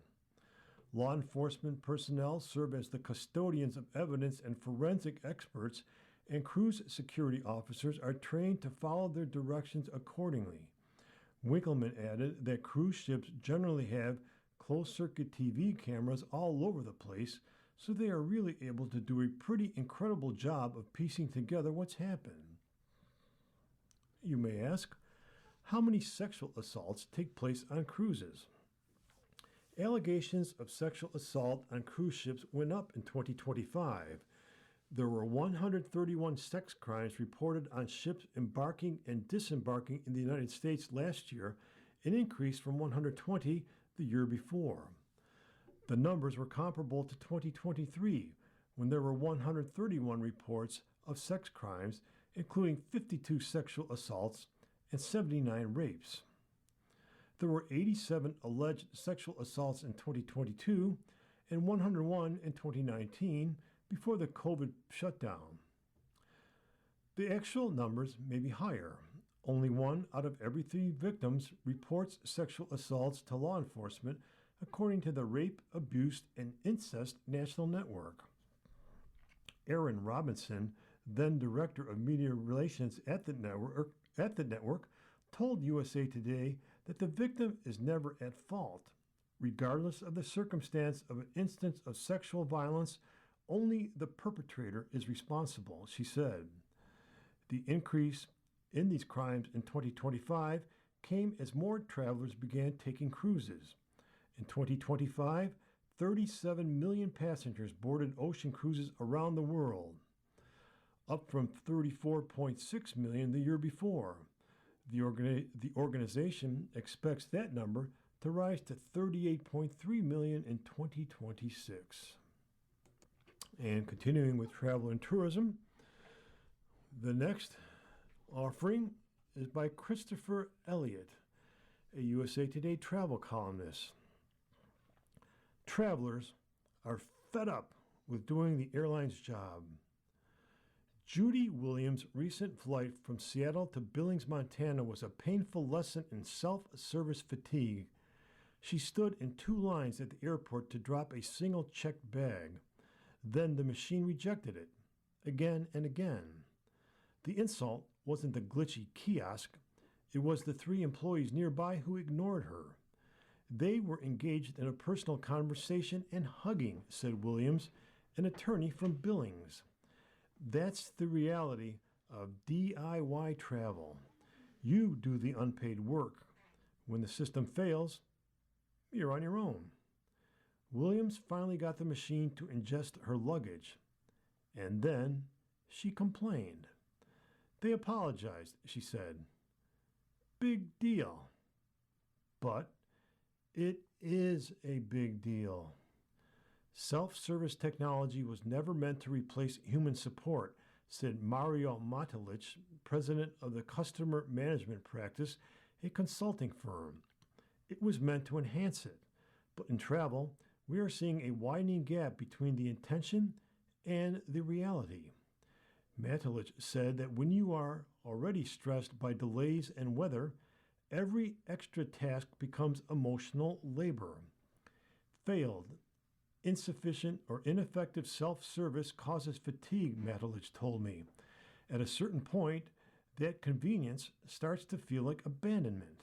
Law enforcement personnel serve as the custodians of evidence and forensic experts, and cruise security officers are trained to follow their directions accordingly. Winkleman added that cruise ships generally have closed-circuit TV cameras all over the place, so they are really able to do a pretty incredible job of piecing together what's happened. You may ask, how many sexual assaults take place on cruises? Allegations of sexual assault on cruise ships went up in 2025. There were 131 sex crimes reported on ships embarking and disembarking in the United States last year, an increase from 120 the year before. The numbers were comparable to 2023, when there were 131 reports of sex crimes, including 52 sexual assaults and 79 rapes. There were 87 alleged sexual assaults in 2022 and 101 in 2019 before the COVID shutdown. The actual numbers may be higher. Only 1 out of every 3 victims reports sexual assaults to law enforcement, according to the Rape, Abuse, and Incest National Network. Aaron Robinson, then Director of Media Relations at the network, told USA Today that the victim is never at fault. Regardless of the circumstance of an instance of sexual violence, only the perpetrator is responsible, she said. The increase in these crimes in 2025 came as more travelers began taking cruises. In 2025, 37 million passengers boarded ocean cruises around the world, up from 34.6 million the year before. The organization expects that number to rise to 38.3 million in 2026. And continuing with travel and tourism, the next offering is by Christopher Elliott, a USA Today travel columnist. Travelers are fed up with doing the airline's job. Judy Williams' recent flight from Seattle to Billings, Montana was a painful lesson in self-service fatigue. She stood in two lines at the airport to drop a single checked bag. Then the machine rejected it, again and again. The insult wasn't the glitchy kiosk, it was the three employees nearby who ignored her. They were engaged in a personal conversation and hugging, said Williams, an attorney from Billings. That's the reality of DIY travel. You do the unpaid work. When the system fails, you're on your own. Williams finally got the machine to ingest her luggage, and then she complained. They apologized, she said. Big deal. But it is a big deal. Self-service technology was never meant to replace human support, said Mario Matulich, president of the Customer Management Practice, a consulting firm. It was meant to enhance it. But in travel, we are seeing a widening gap between the intention and the reality. Matulich said that when you are already stressed by delays and weather, every extra task becomes emotional labor. Failed, insufficient, or ineffective self-service causes fatigue, Matulich told me. At a certain point, that convenience starts to feel like abandonment.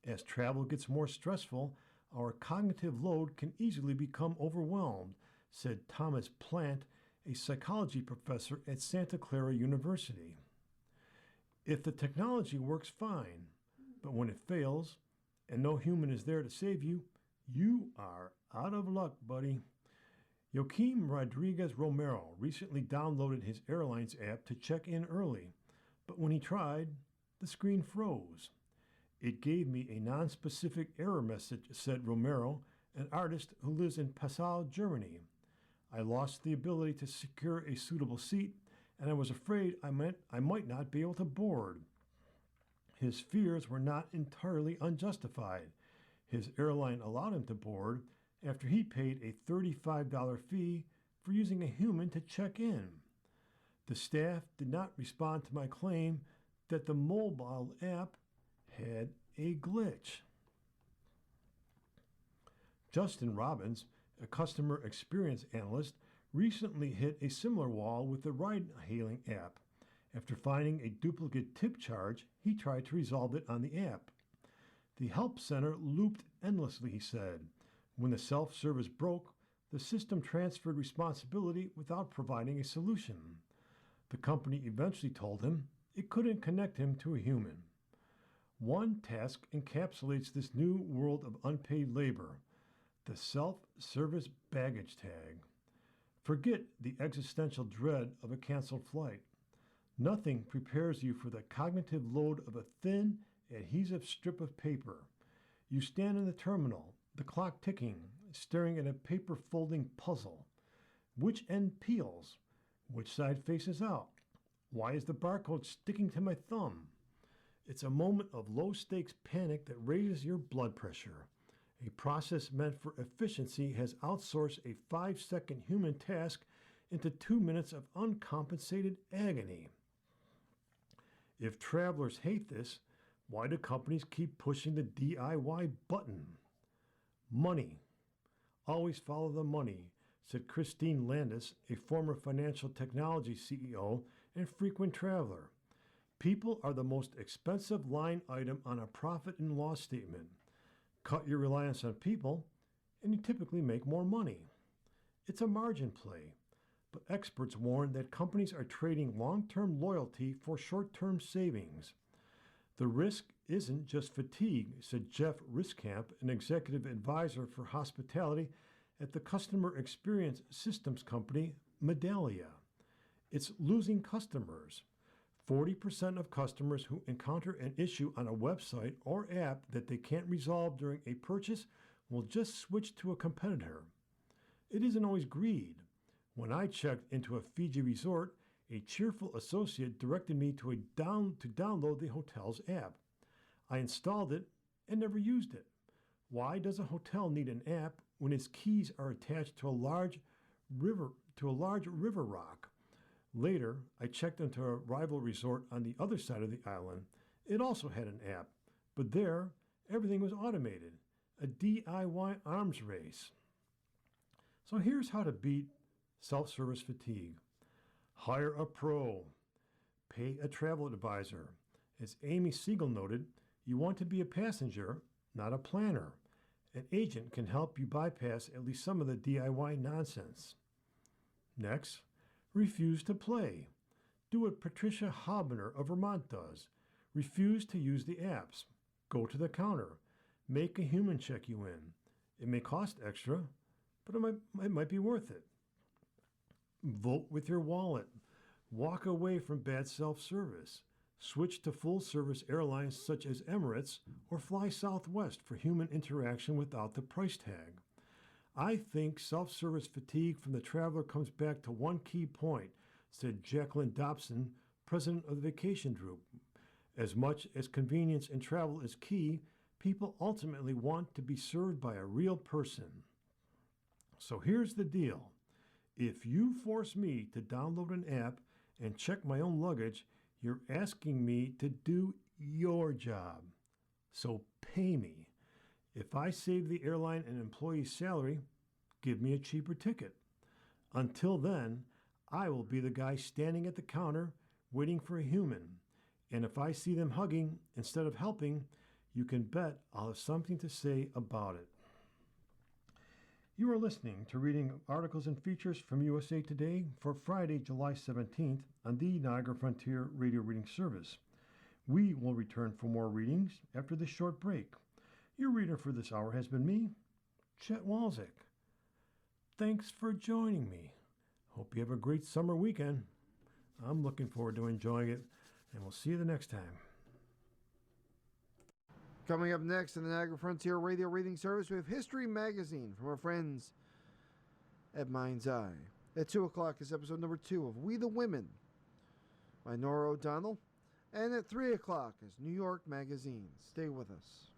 As travel gets more stressful, our cognitive load can easily become overwhelmed, said Thomas Plant, a psychology professor at Santa Clara University. If the technology works fine, but when it fails and no human is there to save you, you are out of luck, buddy. Joaquim Rodriguez Romero recently downloaded his airline's app to check in early, but when he tried, the screen froze. It gave me a non-specific error message, said Romero, an artist who lives in Passau, Germany. I lost the ability to secure a suitable seat, and I was afraid I might not be able to board. His fears were not entirely unjustified. His airline allowed him to board after he paid a $35 fee for using a human to check in. The staff did not respond to my claim that the mobile app had a glitch. Justin Robbins, a customer experience analyst, recently hit a similar wall with the ride-hailing app. After finding a duplicate tip charge, he tried to resolve it on the app. The help center looped endlessly, he said. When the self-service broke, the system transferred responsibility without providing a solution. The company eventually told him it couldn't connect him to a human. One task encapsulates this new world of unpaid labor, the self-service baggage tag. Forget the existential dread of a canceled flight. Nothing prepares you for the cognitive load of a thin, adhesive strip of paper. You stand in the terminal, the clock ticking, staring at a paper folding puzzle. Which end peels? Which side faces out? Why is the barcode sticking to my thumb? It's a moment of low-stakes panic that raises your blood pressure. A process meant for efficiency has outsourced a 5-second human task into 2 minutes of uncompensated agony. If travelers hate this, why do companies keep pushing the DIY button? Money. Always follow the money, said Christine Landis, a former financial technology CEO and frequent traveler. People are the most expensive line item on a profit and loss statement. Cut your reliance on people, and you typically make more money. It's a margin play, but experts warn that companies are trading long-term loyalty for short-term savings. The risk isn't just fatigue, said Jeff Riskamp, an executive advisor for hospitality at the customer experience systems company Medallia. It's losing customers. 40% of customers who encounter an issue on a website or app that they can't resolve during a purchase will just switch to a competitor. It isn't always greed. When I checked into a Fiji resort, a cheerful associate directed me to download the hotel's app. I installed it and never used it. Why does a hotel need an app when its keys are attached to a large river rock? Later, I checked into a rival resort on the other side of the island. It also had an app, but there, everything was automated, a DIY arms race. So here's how to beat self-service fatigue. Hire a pro. Pay a travel advisor. As Amy Siegel noted, you want to be a passenger, not a planner. An agent can help you bypass at least some of the DIY nonsense. Next, refuse to play. Do what Patricia Habener of Vermont does. Refuse to use the apps. Go to the counter. Make a human check you in. It may cost extra, but it might be worth it. Vote with your wallet. Walk away from bad self-service. Switch to full-service airlines such as Emirates or fly Southwest for human interaction without the price tag. I think self-service fatigue from the traveler comes back to one key point, said Jacqueline Dobson, president of the Vacation Group. As much as convenience in travel is key, people ultimately want to be served by a real person. So here's the deal. If you force me to download an app and check my own luggage, you're asking me to do your job. So pay me. If I save the airline and employee's salary, give me a cheaper ticket. Until then, I will be the guy standing at the counter waiting for a human. And if I see them hugging instead of helping, you can bet I'll have something to say about it. You are listening to reading articles and features from USA Today for Friday, July 17th on the Niagara Frontier Radio Reading Service. We will return for more readings after this short break. Your reader for this hour has been me, Chet Walczyk. Thanks for joining me. Hope you have a great summer weekend. I'm looking forward to enjoying it, and we'll see you the next time. Coming up next in the Niagara Frontier Radio Reading Service, we have History Magazine from our friends at Mind's Eye. At 2 o'clock is episode number 2 of We the Women by Nora O'Donnell. And at 3 o'clock is New York Magazine. Stay with us.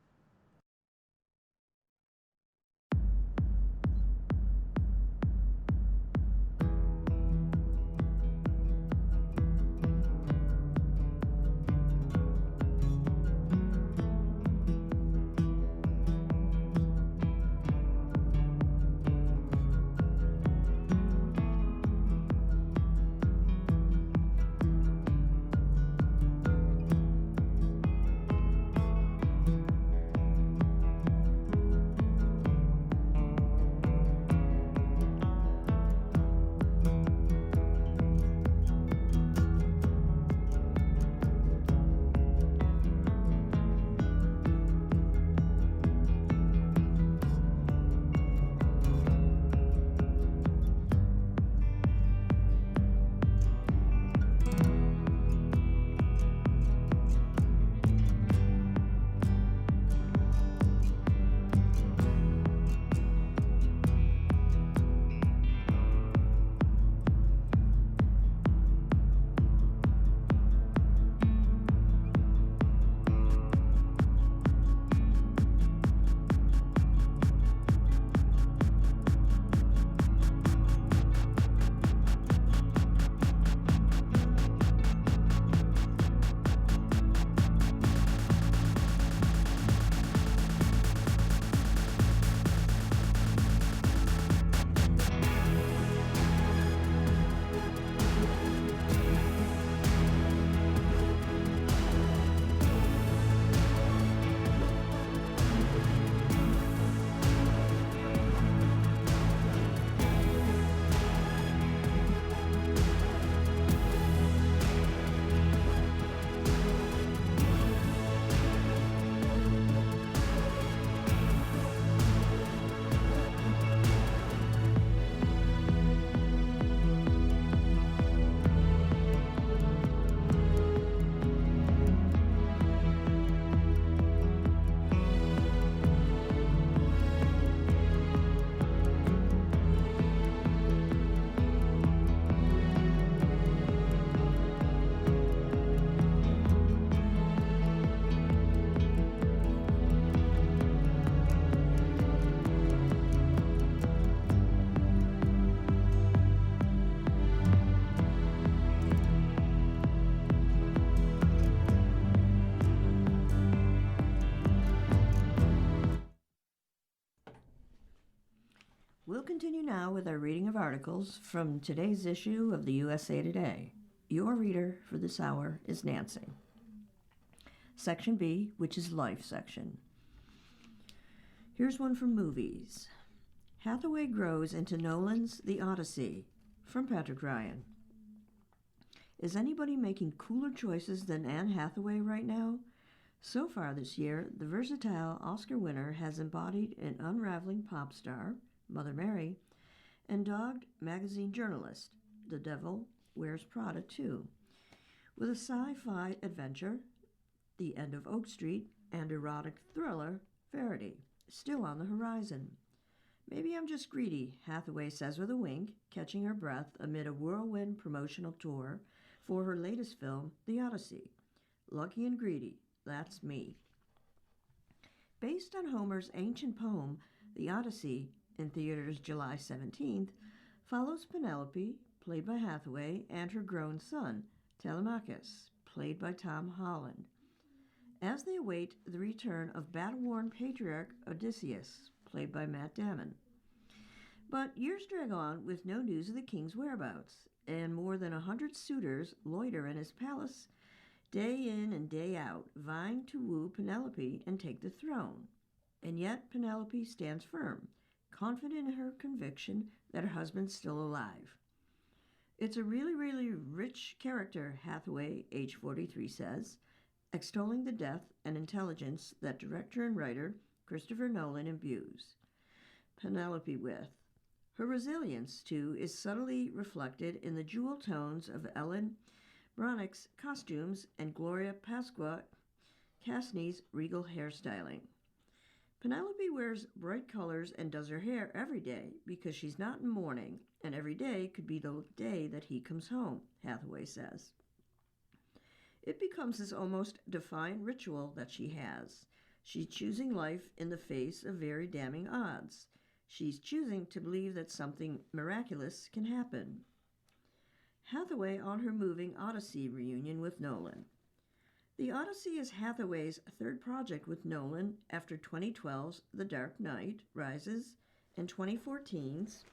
with our reading of articles from today's issue of the USA Today. Your reader for this hour is Nancy. Section B, which is Life section. Here's one from movies. Hathaway grows into Nolan's The Odyssey, from Patrick Ryan. Is anybody making cooler choices than Anne Hathaway right now? So far this year, the versatile Oscar winner has embodied an unraveling pop star, Mother Mary, and dogged magazine journalist, The Devil Wears Prada 2, with a sci-fi adventure, The End of Oak Street, and erotic thriller, Verity, still on the horizon. Maybe I'm just greedy, Hathaway says with a wink, catching her breath amid a whirlwind promotional tour for her latest film, The Odyssey. Lucky and greedy, that's me. Based on Homer's ancient poem, The Odyssey, in theaters July 17th, follows Penelope, played by Hathaway, and her grown son, Telemachus, played by Tom Holland, as they await the return of battle-worn patriarch Odysseus, played by Matt Damon. But years drag on with no news of the king's whereabouts, and more than 100 suitors loiter in his palace day in and day out, vying to woo Penelope and take the throne. And yet Penelope stands firm, confident in her conviction that her husband's still alive. It's a really, really rich character, Hathaway, age 43, says, extolling the depth and intelligence that director and writer Christopher Nolan imbues Penelope with. Her resilience, too, is subtly reflected in the jewel tones of Ellen Bronick's costumes and Gloria Pasqua Casney's regal hairstyling. Penelope wears bright colors and does her hair every day because she's not in mourning, and every day could be the day that he comes home, Hathaway says. It becomes this almost defiant ritual that she has. She's choosing life in the face of very damning odds. She's choosing to believe that something miraculous can happen. Hathaway on her moving Odyssey reunion with Nolan. The Odyssey is Hathaway's third project with Nolan after 2012's The Dark Knight Rises and 2014's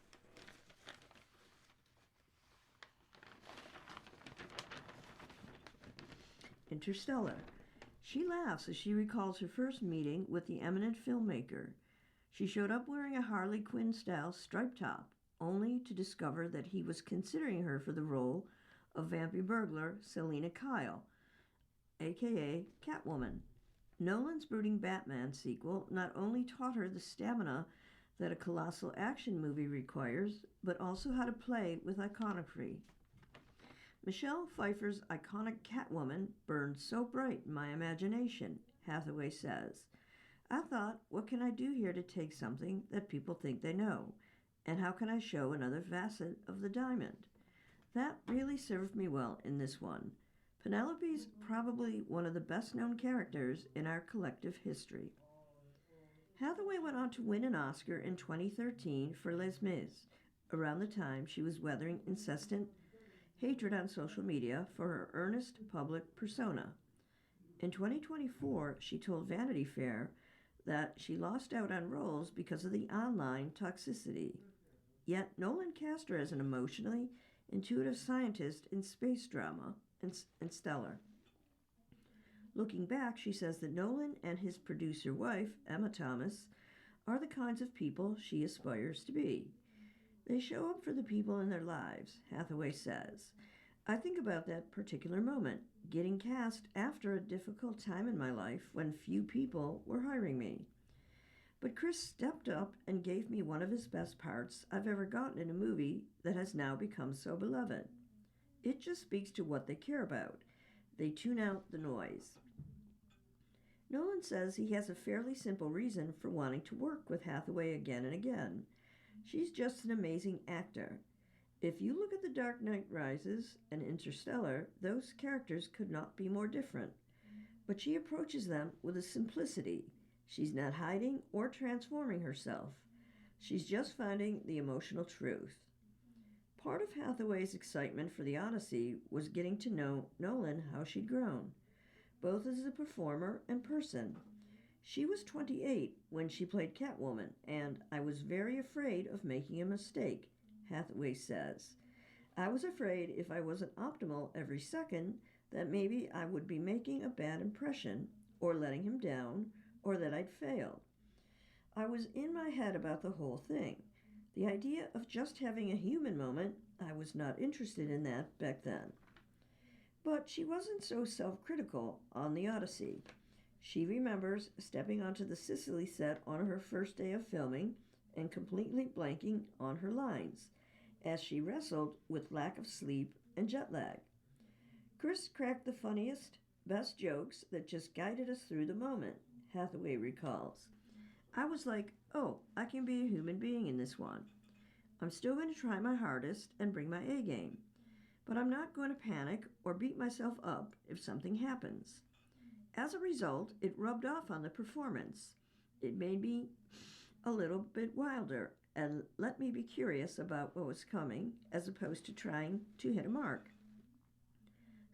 Interstellar. She laughs as she recalls her first meeting with the eminent filmmaker. She showed up wearing a Harley Quinn-style striped top, only to discover that he was considering her for the role of vampire burglar Selina Kyle, a.k.a. Catwoman. Nolan's brooding Batman sequel not only taught her the stamina that a colossal action movie requires, but also how to play with iconography. Michelle Pfeiffer's iconic Catwoman burned so bright in my imagination, Hathaway says. I thought, what can I do here to take something that people think they know? And how can I show another facet of the diamond? That really served me well in this one. Penelope's probably one of the best-known characters in our collective history. Hathaway went on to win an Oscar in 2013 for Les Mis, around the time she was weathering incessant hatred on social media for her earnest public persona. In 2024, she told Vanity Fair that she lost out on roles because of the online toxicity. Yet Nolan cast her as an emotionally intuitive scientist in space drama and Stellar. Looking back, she says that Nolan and his producer wife, Emma Thomas, are the kinds of people she aspires to be. They show up for the people in their lives, Hathaway says. I think about that particular moment, getting cast after a difficult time in my life when few people were hiring me. But Chris stepped up and gave me one of his best parts I've ever gotten in a movie that has now become so beloved. It just speaks to what they care about. They tune out the noise. Nolan says he has a fairly simple reason for wanting to work with Hathaway again and again. She's just an amazing actor. If you look at The Dark Knight Rises and Interstellar, those characters could not be more different. But she approaches them with a simplicity. She's not hiding or transforming herself. She's just finding the emotional truth. Part of Hathaway's excitement for The Odyssey was getting to know Nolan how she'd grown, both as a performer and person. She was 28 when she played Catwoman, and I was very afraid of making a mistake, Hathaway says. I was afraid if I wasn't optimal every second, that maybe I would be making a bad impression, or letting him down, or that I'd fail. I was in my head about the whole thing. The idea of just having a human moment, I was not interested in that back then. But she wasn't so self-critical on the Odyssey. She remembers stepping onto the Sicily set on her first day of filming and completely blanking on her lines as she wrestled with lack of sleep and jet lag. Chris cracked the funniest, best jokes that just guided us through the moment, Hathaway recalls. I was like, oh, I can be a human being in this one. I'm still going to try my hardest and bring my A game, but I'm not going to panic or beat myself up if something happens. As a result, it rubbed off on the performance. It made me a little bit wilder and let me be curious about what was coming as opposed to trying to hit a mark.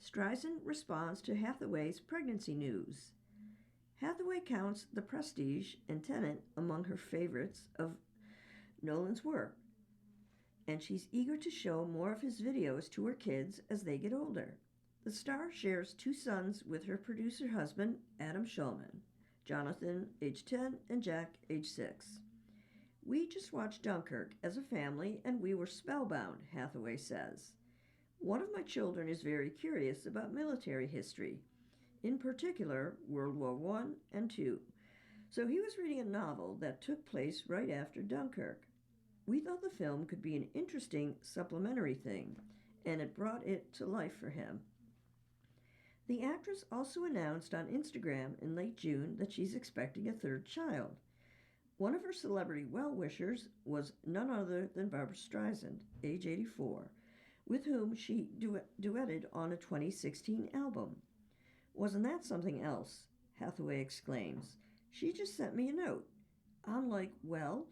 Streisand responds to Hathaway's pregnancy news. Hathaway counts The Prestige and Tenet among her favorites of Nolan's work, and she's eager to show more of his videos to her kids as they get older. The star shares 2 sons with her producer husband, Adam Shulman, Jonathan, age 10, and Jack, age 6. We just watched Dunkirk as a family, and we were spellbound, Hathaway says. One of my children is very curious about military history, in particular World War I and II, so he was reading a novel that took place right after Dunkirk. We thought the film could be an interesting supplementary thing, and it brought it to life for him. The actress also announced on Instagram in late June that she's expecting a 3rd child. One of her celebrity well-wishers was none other than Barbra Streisand, age 84, with whom she duetted on a 2016 album. Wasn't that something else? Hathaway exclaims. She just sent me a note. I'm like, well,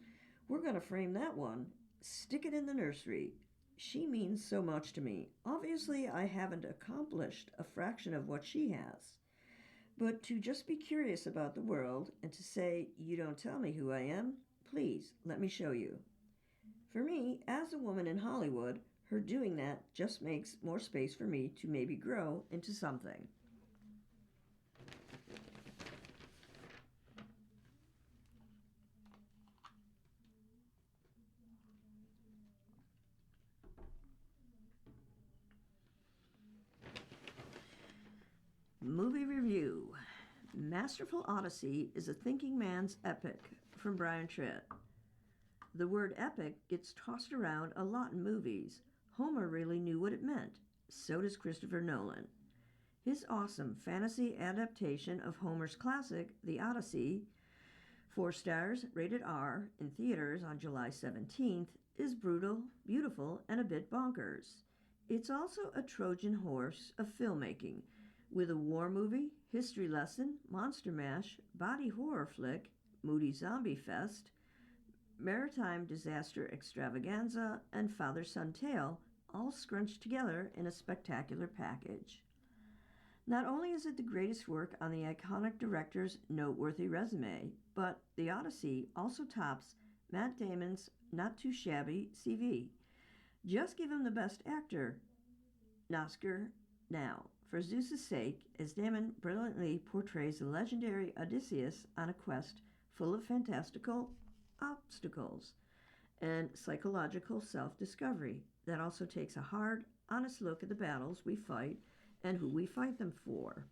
we're going to frame that one. Stick it in the nursery. She means so much to me. Obviously, I haven't accomplished a fraction of what she has. But to just be curious about the world and to say, you don't tell me who I am, please, let me show you. For me, as a woman in Hollywood, her doing that just makes more space for me to maybe grow into something. Movie review. Masterful Odyssey is a thinking man's epic from Brian Tritt. The word epic gets tossed around a lot in movies. Homer really knew what it meant. So does Christopher Nolan. His awesome fantasy adaptation of Homer's classic, The Odyssey, 4 stars, rated R, in theaters on July 17th, is brutal, beautiful, and a bit bonkers. It's also a Trojan horse of filmmaking, with a war movie, history lesson, monster mash, body horror flick, moody zombie fest, maritime disaster extravaganza, and father-son tale, all scrunched together in a spectacular package. Not only is it the greatest work on the iconic director's noteworthy resume, but The Odyssey also tops Matt Damon's not-too-shabby CV. Just give him the Best Actor Oscar now. For Zeus's sake, as Damon brilliantly portrays the legendary Odysseus on a quest full of fantastical obstacles and psychological self-discovery that also takes a hard, honest look at the battles we fight and who we fight them for.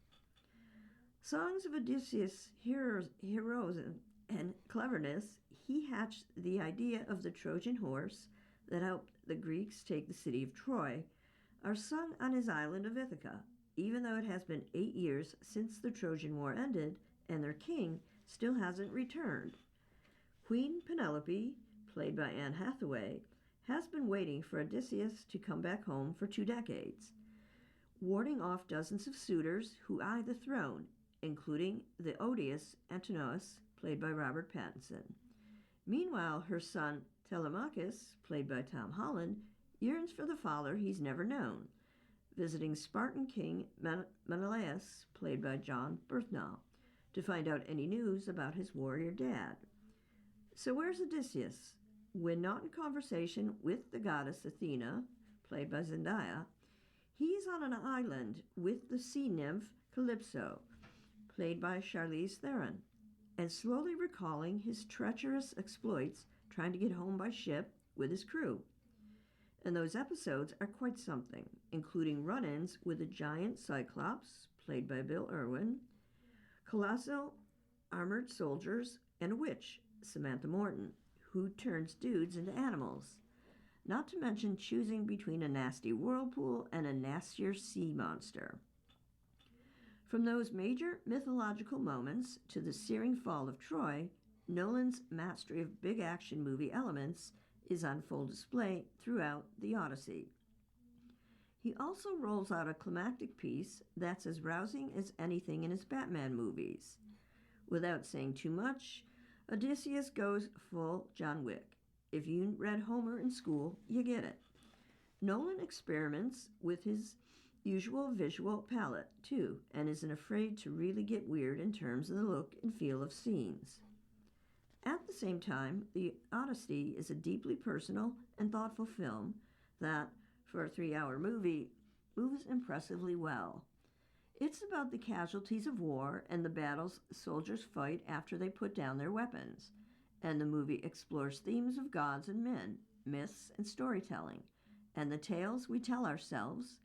Songs of Odysseus' heroism and cleverness, he hatched the idea of the Trojan horse that helped the Greeks take the city of Troy, are sung on his island of Ithaca, even though it has been 8 years since the Trojan War ended and their king still hasn't returned. Queen Penelope, played by Anne Hathaway, has been waiting for Odysseus to come back home for 2 decades, warding off dozens of suitors who eye the throne, including the odious Antinous, played by Robert Pattinson. Meanwhile, her son Telemachus, played by Tom Holland, yearns for the father he's never known, visiting Spartan king Menelaus, played by John Bernthal, to find out any news about his warrior dad. So where's Odysseus? When not in conversation with the goddess Athena, played by Zendaya, he's on an island with the sea nymph Calypso, played by Charlize Theron, and slowly recalling his treacherous exploits trying to get home by ship with his crew. And those episodes are quite something, including run-ins with a giant Cyclops, played by Bill Irwin, colossal armored soldiers, and a witch, Samantha Morton, who turns dudes into animals. Not to mention choosing between a nasty whirlpool and a nastier sea monster. From those major mythological moments to the searing fall of Troy, Nolan's mastery of big action movie elements is on full display throughout the Odyssey. He also rolls out a climactic piece that's as rousing as anything in his Batman movies. Without saying too much, Odysseus goes full John Wick. If you read Homer in school, you get it. Nolan experiments with his usual visual palette, too, and isn't afraid to really get weird in terms of the look and feel of scenes. At the same time, The Odyssey is a deeply personal and thoughtful film that, for a 3-hour movie, moves impressively well. It's about the casualties of war and the battles soldiers fight after they put down their weapons, and the movie explores themes of gods and men, myths and storytelling, and the tales we tell ourselves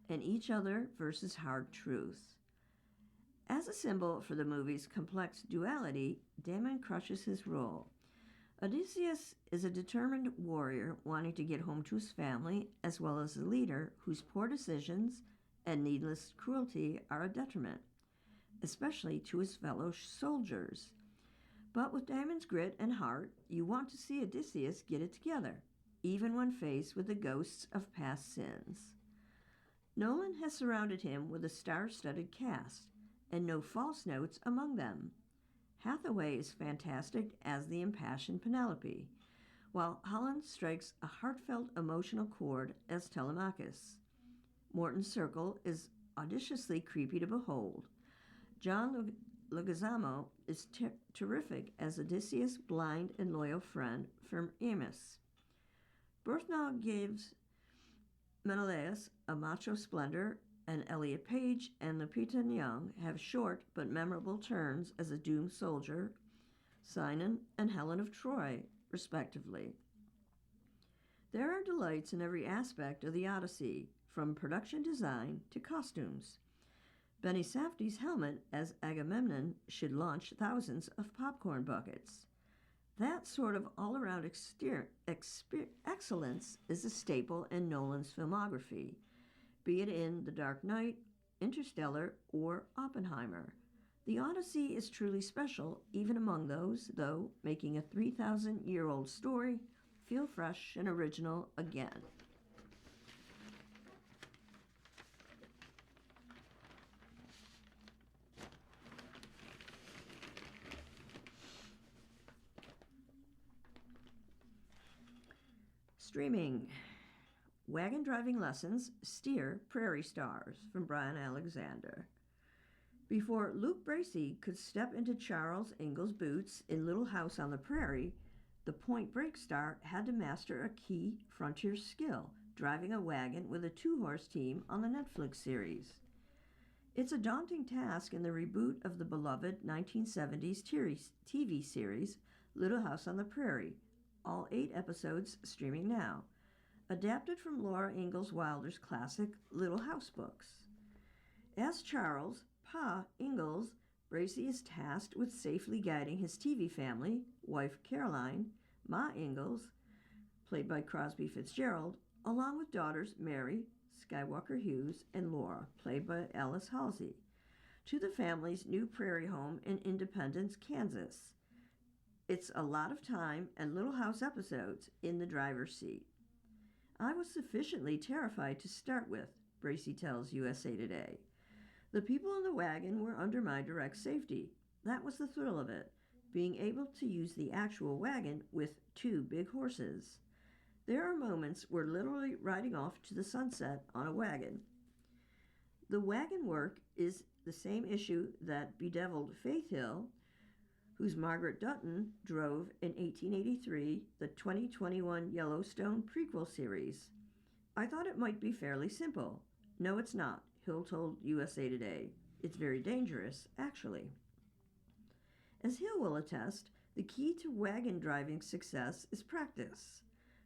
and each other versus hard truths. As a symbol for the movie's complex duality, Damon crushes his role. Odysseus is a determined warrior wanting to get home to his family, as well as a leader whose poor decisions and needless cruelty are a detriment, especially to his fellow soldiers. But with Damon's grit and heart, you want to see Odysseus get it together, even when faced with the ghosts of past sins. Nolan has surrounded him with a star-studded cast, and no false notes among them. Hathaway is fantastic as the impassioned Penelope, while Holland strikes a heartfelt emotional chord as Telemachus. Morton Circle is audaciously creepy to behold. John Leguizamo is terrific as Odysseus' blind and loyal friend from Emus. Berthnall gives Menelaus a macho splendor, and Elliot Page and Lupita Nyong have short but memorable turns as a doomed soldier, Sinon and Helen of Troy, respectively. There are delights in every aspect of the Odyssey, from production design to costumes. Benny Safdie's helmet as Agamemnon should launch thousands of popcorn buckets. That sort of all-around excellence is a staple in Nolan's filmography, be it in The Dark Knight, Interstellar, or Oppenheimer. The Odyssey is truly special, even among those, though, making a 3,000-year-old story feel fresh and original again. Streaming. Wagon Driving Lessons, Steer Prairie Stars from Brian Alexander. Before Luke Bracey could step into Charles Ingalls' boots in Little House on the Prairie, the Point Break star had to master a key frontier skill, driving a wagon with a 2-horse team on the Netflix series. It's a daunting task in the reboot of the beloved 1970s TV series Little House on the Prairie, all 8 episodes streaming now, adapted from Laura Ingalls Wilder's classic Little House books. As Charles, Pa Ingalls, Bracey is tasked with safely guiding his TV family, wife Caroline, Ma Ingalls, played by Crosby Fitzgerald, along with daughters Mary, Skywalker Hughes, and Laura, played by Alice Halsey, to the family's new prairie home in Independence, Kansas. It's a lot of time and Little House episodes in the driver's seat. I was sufficiently terrified to start with, Bracey tells USA Today. The people in the wagon were under my direct safety. That was the thrill of it, being able to use the actual wagon with 2 big horses. There are moments we're literally riding off to the sunset on a wagon. The wagon work is the same issue that bedeviled Faith Hill, whose Margaret Dutton drove in 1883 the 2021 Yellowstone prequel series. I thought it might be fairly simple. No, it's not, Hill told USA Today. It's very dangerous, actually. As Hill will attest, the key to wagon driving success is practice.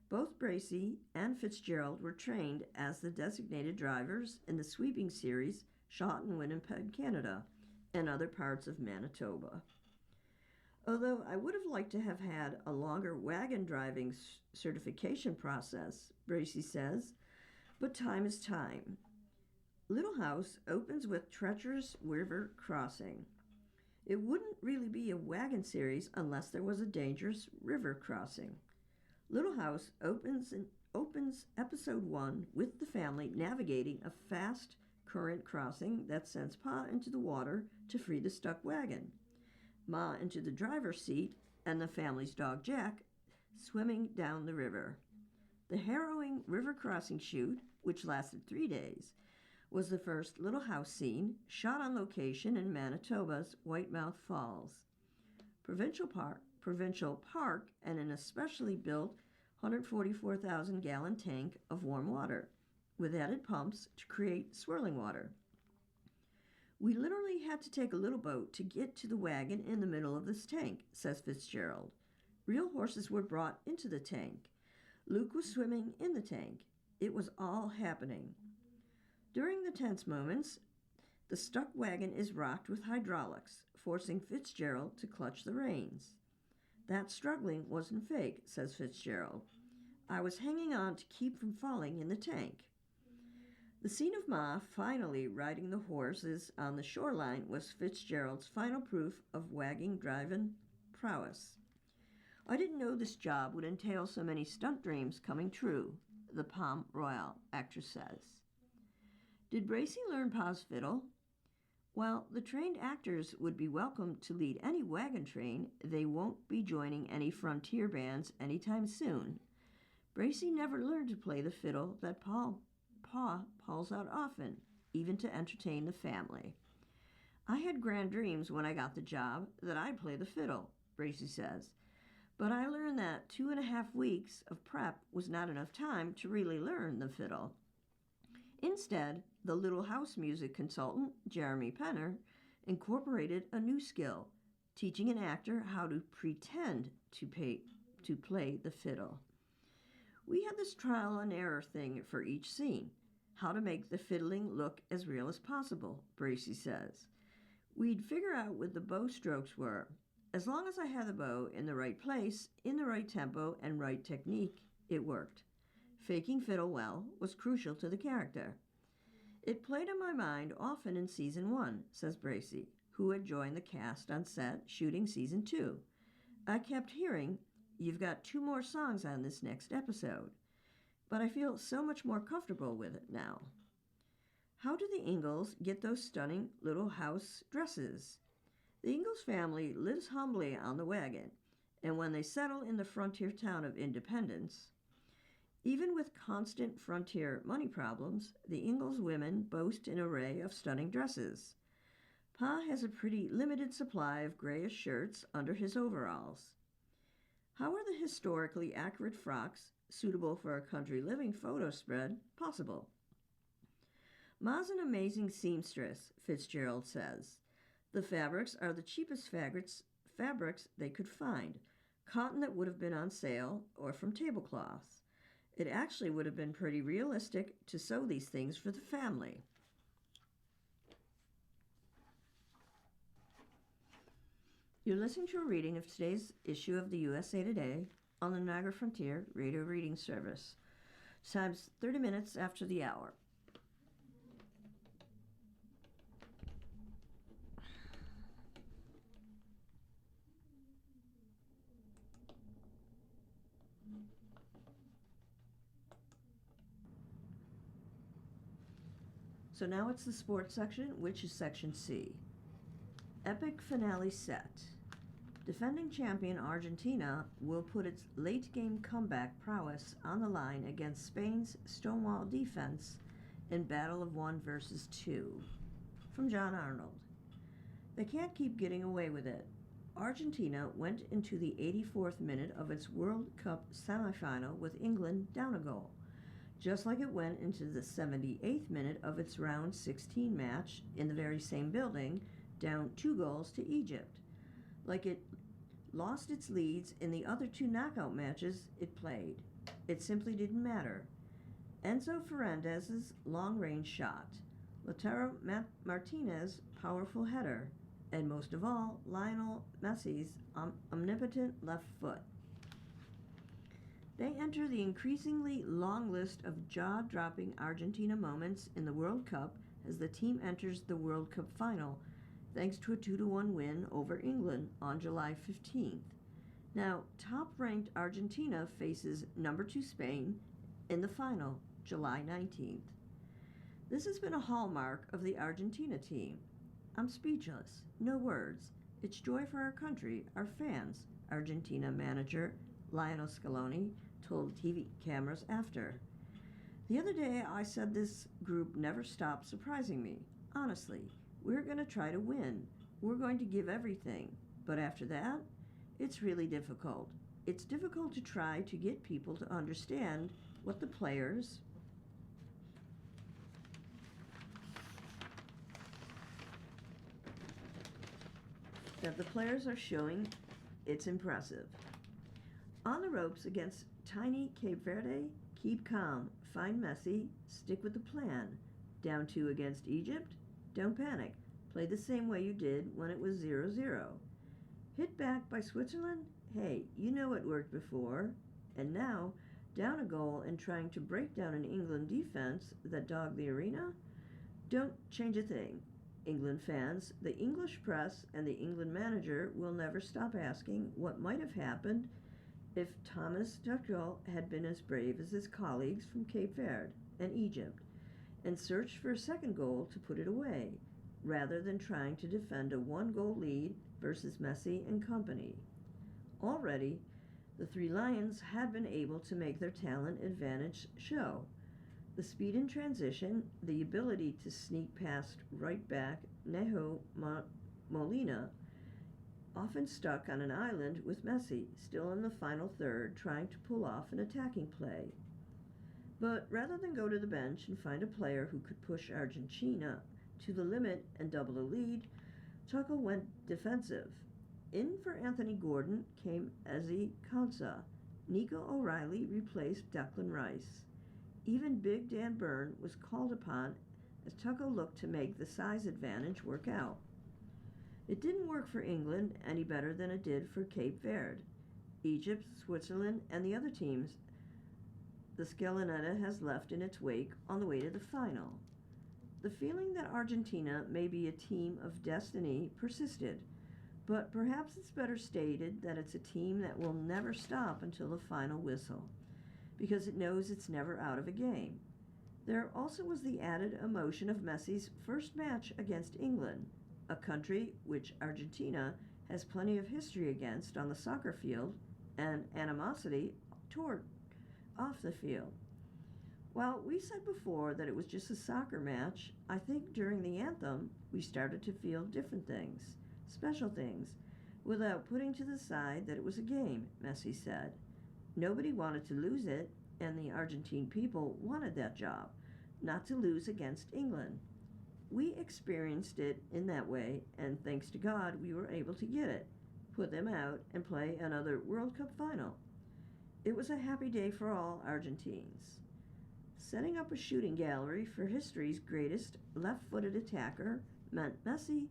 Both Bracy and Fitzgerald were trained as the designated drivers in the sweeping series shot in Winnipeg, Canada, and other parts of Manitoba. Although I would have liked to have had a longer wagon driving certification process, Bracy says, but time is time. Little House opens with treacherous river crossing. It wouldn't really be a wagon series unless there was a dangerous river crossing. Little House opens episode 1 with the family navigating a fast current crossing that sends Pa into the water to free the stuck wagon, Ma into the driver's seat, and the family's dog Jack swimming down the river. The harrowing river crossing shoot, which lasted 3 days, was the first Little House scene shot on location in Manitoba's Whitemouth Falls. Provincial Park and an especially built 144,000-gallon tank of warm water, with added pumps to create swirling water. We literally had to take a little boat to get to the wagon in the middle of this tank, says Fitzgerald. Real horses were brought into the tank. Luke was swimming in the tank. It was all happening. During the tense moments, the stuck wagon is rocked with hydraulics, forcing Fitzgerald to clutch the reins. That struggling wasn't fake, says Fitzgerald. I was hanging on to keep from falling in the tank. The scene of Ma finally riding the horses on the shoreline was Fitzgerald's final proof of wagon driving prowess. I didn't know this job would entail so many stunt dreams coming true, the Palm Royal actress says. Did Bracy learn Pa's fiddle? While the trained actors would be welcome to lead any wagon train, they won't be joining any frontier bands anytime soon. Bracy never learned to play the fiddle that Pa pulls out often, even to entertain the family. I had grand dreams when I got the job that I'd play the fiddle, Bracy says, but I learned that 2.5 weeks of prep was not enough time to really learn the fiddle. Instead, the Little House music consultant, Jeremy Penner, incorporated a new skill, teaching an actor how to pretend to play the fiddle. We had this trial and error thing for each scene, how to make the fiddling look as real as possible, Bracy says. We'd figure out what the bow strokes were. As long as I had the bow in the right place, in the right tempo, and right technique, it worked. Faking fiddle well was crucial to the character. It played in my mind often in season 1, says Bracy, who had joined the cast on set shooting season 2. I kept hearing, "You've got 2 more songs on this next episode," but I feel so much more comfortable with it now. How did the Ingalls get those stunning Little House dresses? The Ingalls family lives humbly on the wagon, and when they settle in the frontier town of Independence, even with constant frontier money problems, the Ingalls women boast an array of stunning dresses. Pa has a pretty limited supply of grayish shirts under his overalls. How are the historically accurate frocks, suitable for a country living photo spread, possible? Ma's an amazing seamstress, Fitzgerald says. The fabrics are the cheapest fabrics they could find, cotton that would have been on sale or from tablecloths. It actually would have been pretty realistic to sew these things for the family. You're listening to a reading of today's issue of the USA Today on the Niagara Frontier Radio Reading Service. Time's 30 minutes after the hour. So now it's the sports section, which is section C. Epic finale set. Defending champion Argentina will put its late-game comeback prowess on the line against Spain's stonewall defense in battle of 1 versus 2. From John Arnold. They can't keep getting away with it. Argentina went into the 84th minute of its World Cup semifinal with England down a goal, just like it went into the 78th minute of its round 16 match in the very same building, down 2 goals to Egypt, like it lost its leads in the other 2 knockout matches it played. It simply didn't matter. Enzo Fernandez's long-range shot, Lautaro Martinez's powerful header, and most of all, Lionel Messi's omnipotent left foot. They enter the increasingly long list of jaw-dropping Argentina moments in the World Cup as the team enters the World Cup final, thanks to a 2-1 win over England on July 15th. Now, top-ranked Argentina faces number 2 Spain in the final, July 19th. This has been a hallmark of the Argentina team. I'm speechless, no words. It's joy for our country, our fans, Argentina manager Lionel Scaloni told TV cameras after. The other day I said this group never stopped surprising me. Honestly, we're going to try to win. We're going to give everything. But after that, it's really difficult. It's difficult to try to get people to understand what the players are showing. It's impressive. On the ropes against tiny Cape Verde, keep calm, find Messi, stick with the plan. Down 2 against Egypt, don't panic. Play the same way you did when it was 0-0. Hit back by Switzerland? Hey, you know it worked before. And now, down a goal and trying to break down an England defense that dogged the arena? Don't change a thing. England fans, the English press, and the England manager will never stop asking what might have happened if Thomas Tuchel had been as brave as his colleagues from Cape Verde and Egypt and searched for a second goal to put it away, rather than trying to defend a 1-goal lead versus Messi and company. Already, the 3 Lions had been able to make their talent advantage show. The speed in transition, the ability to sneak past right back Nejo Molina, often stuck on an island with Messi, still in the final third, trying to pull off an attacking play. But rather than go to the bench and find a player who could push Argentina to the limit and double the lead, Tuchel went defensive. In for Anthony Gordon came Eze Konsa. Nico O'Reilly replaced Declan Rice. Even Big Dan Burn was called upon as Tuchel looked to make the size advantage work out. It didn't work for England any better than it did for Cape Verde, Egypt, Switzerland, and the other teams the Scalonetta has left in its wake on the way to the final. The feeling that Argentina may be a team of destiny persisted, but perhaps it's better stated that it's a team that will never stop until the final whistle, because it knows it's never out of a game. There also was the added emotion of Messi's first match against England, a country which Argentina has plenty of history against on the soccer field and animosity toward off the field. While we said before that it was just a soccer match, I think during the anthem we started to feel different things, special things, without putting to the side that it was a game, Messi said. Nobody wanted to lose it, and the Argentine people wanted that job, not to lose against England. We experienced it in that way, and thanks to God we were able to get it, put them out, and play another World Cup final. It was a happy day for all Argentines. Setting up a shooting gallery for history's greatest left-footed attacker meant Messi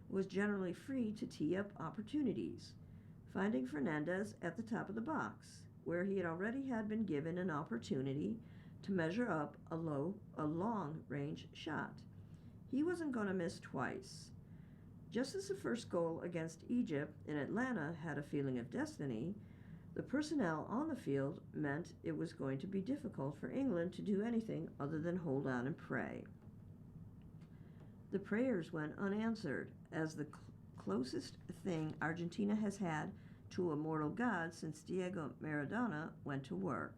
was generally free to tee up opportunities, finding Fernandez at the top of the box, where he already had been given an opportunity to measure up a long-range shot. He wasn't going to miss twice. Just as the first goal against Egypt in Atlanta had a feeling of destiny, the personnel on the field meant it was going to be difficult for England to do anything other than hold on and pray. The prayers went unanswered, as the closest thing Argentina has had to a mortal god since Diego Maradona went to work.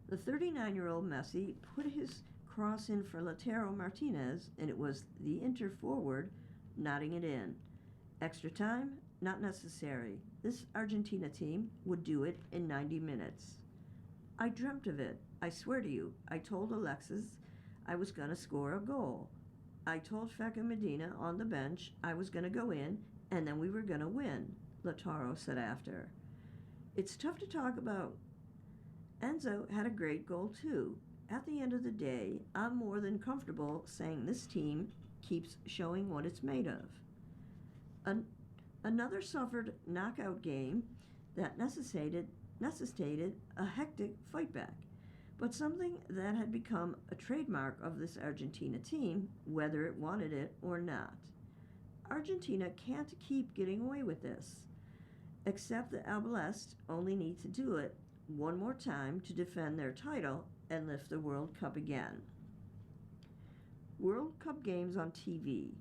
The 39-year-old Messi put his cross in for Lautaro Martinez, and it was the Inter forward nodding it in. Extra time, not necessary. This Argentina team would do it in 90 minutes. I dreamt of it. I swear to you, I told Alexis I was going to score a goal. I told Fecca Medina on the bench I was going to go in, and then we were going to win, Lautaro said after. It's tough to talk about. Enzo had a great goal too. At the end of the day, I'm more than comfortable saying this team keeps showing what it's made of. Another suffered knockout game that necessitated a hectic fight back, but something that had become a trademark of this Argentina team, whether it wanted it or not. Argentina can't keep getting away with this, except that Albiceleste only need to do it one more time to defend their title and lift the World Cup again. World Cup games on TV.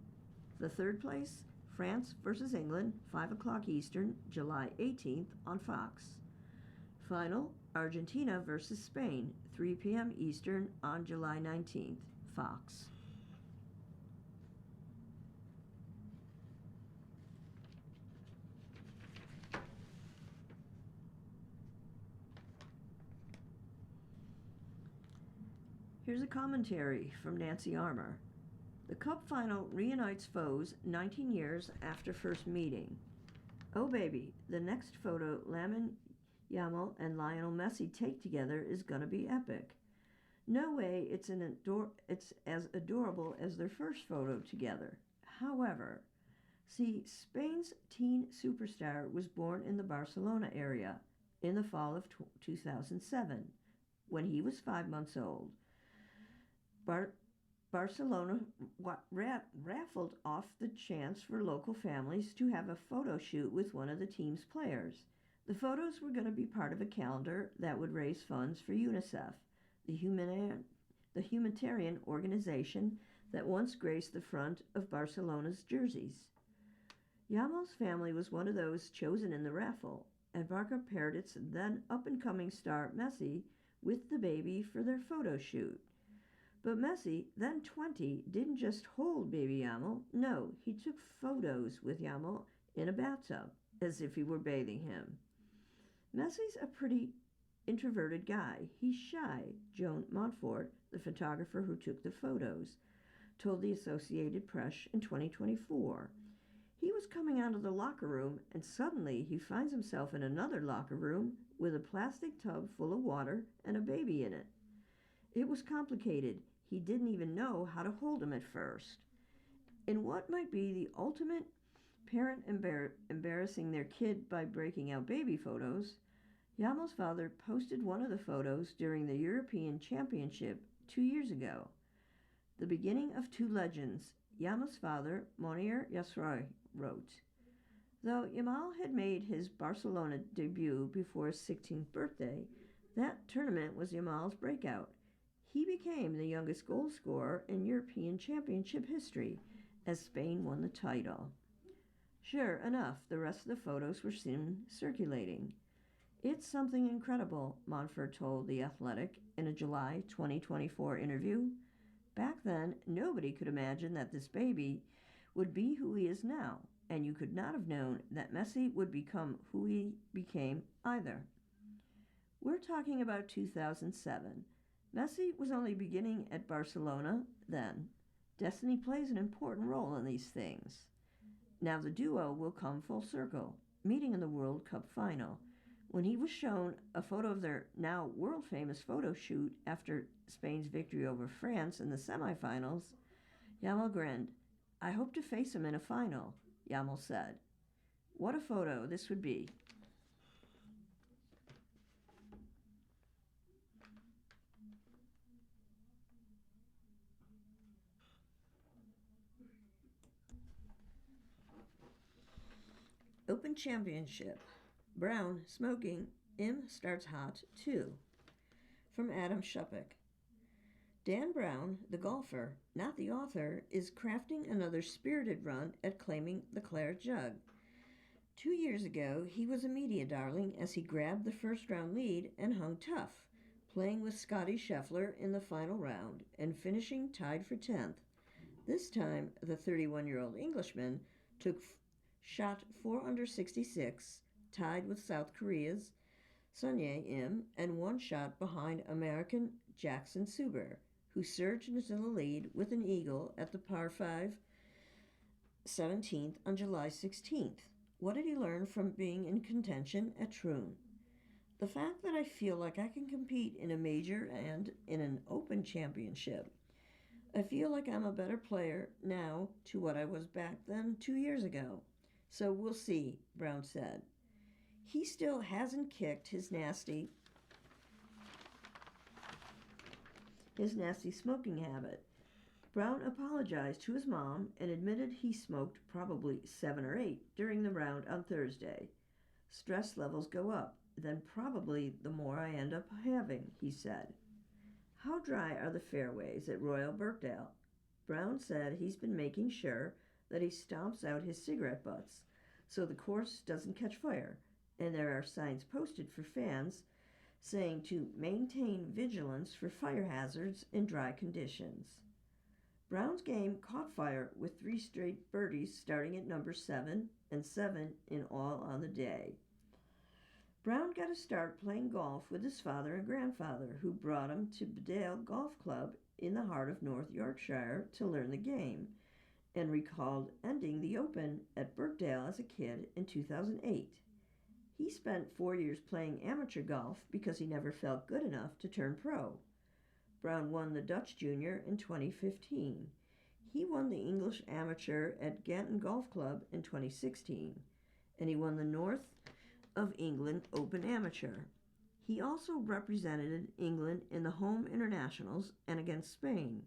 The third place, France versus England, 5 o'clock Eastern, July 18th on Fox. Final, Argentina versus Spain, 3 p.m. Eastern on July 19th, Fox. Here's a commentary from Nancy Armour. The Cup final reunites foes 19 years after first meeting. Oh baby, the next photo Lamine Yamal and Lionel Messi take together is gonna be epic. No way it's as adorable as their first photo together. However, see, Spain's teen superstar was born in the Barcelona area in the fall of 2007, when he was 5 months old. Barcelona raffled off the chance for local families to have a photo shoot with one of the team's players. The photos were going to be part of a calendar that would raise funds for UNICEF, the humanitarian organization that once graced the front of Barcelona's jerseys. Yamal's family was one of those chosen in the raffle, and Barca paired its then up-and-coming star Messi with the baby for their photo shoot. But Messi, then 20, didn't just hold baby Yamal. No, he took photos with Yamal in a bathtub, as if he were bathing him. Messi's a pretty introverted guy. He's shy, Joan Montfort, the photographer who took the photos, told the Associated Press in 2024. He was coming out of the locker room, and suddenly he finds himself in another locker room with a plastic tub full of water and a baby in it. It was complicated. He didn't even know how to hold him at first. In what might be the ultimate parent embarrassing their kid by breaking out baby photos, Yamal's father posted one of the photos during the European Championship 2 years ago. The beginning of two legends, Yamal's father, Monir Yasroy, wrote. Though Yamal had made his Barcelona debut before his 16th birthday, that tournament was Yamal's breakout. He became the youngest goal scorer in European Championship history as Spain won the title. Sure enough, the rest of the photos were soon circulating. It's something incredible, Montfort told The Athletic in a July 2024 interview. Back then, nobody could imagine that this baby would be who he is now, and you could not have known that Messi would become who he became either. We're talking about 2007. Messi was only beginning at Barcelona then. Destiny plays an important role in these things. Now the duo will come full circle, meeting in the World Cup final. When he was shown a photo of their now world-famous photo shoot after Spain's victory over France in the semifinals, Yamal grinned. I hope to face him in a final, Yamal said. What a photo this would be. Open Championship. Brown smoking. M starts hot 2. From Adam Shupik. Dan Brown, the golfer, not the author, is crafting another spirited run at claiming the claret jug. 2 years ago, he was a media darling as he grabbed the first-round lead and hung tough, playing with Scotty Scheffler in the final round and finishing tied for 10th. This time, the 31-year-old Englishman took shot 4 under 66, tied with South Korea's Sunye Im, and one shot behind American Jackson Suber, who surged into the lead with an eagle at the par 5 17th on July 16th. What did he learn from being in contention at Troon? The fact that I feel like I can compete in a major and in an open championship. I feel like I'm a better player now to what I was back then 2 years ago. So we'll see, Brown said. He still hasn't kicked his nasty smoking habit. Brown apologized to his mom and admitted he smoked probably 7 or 8 during the round on Thursday. Stress levels go up, then probably the more I end up having, he said. How dry are the fairways at Royal Birkdale? Brown said he's been making sure that he stomps out his cigarette butts so the course doesn't catch fire, and there are signs posted for fans saying to maintain vigilance for fire hazards in dry conditions. Brown's game caught fire with 3 straight birdies starting at number 7 and 7 in all on the day. Brown got a start playing golf with his father and grandfather, who brought him to Bedale Golf Club in the heart of North Yorkshire to learn the game, and recalled ending the Open at Birkdale as a kid in 2008. He spent 4 years playing amateur golf because he never felt good enough to turn pro. Brown won the Dutch Junior in 2015. He won the English Amateur at Ganton Golf Club in 2016, and he won the North of England Open Amateur. He also represented England in the home internationals and against Spain.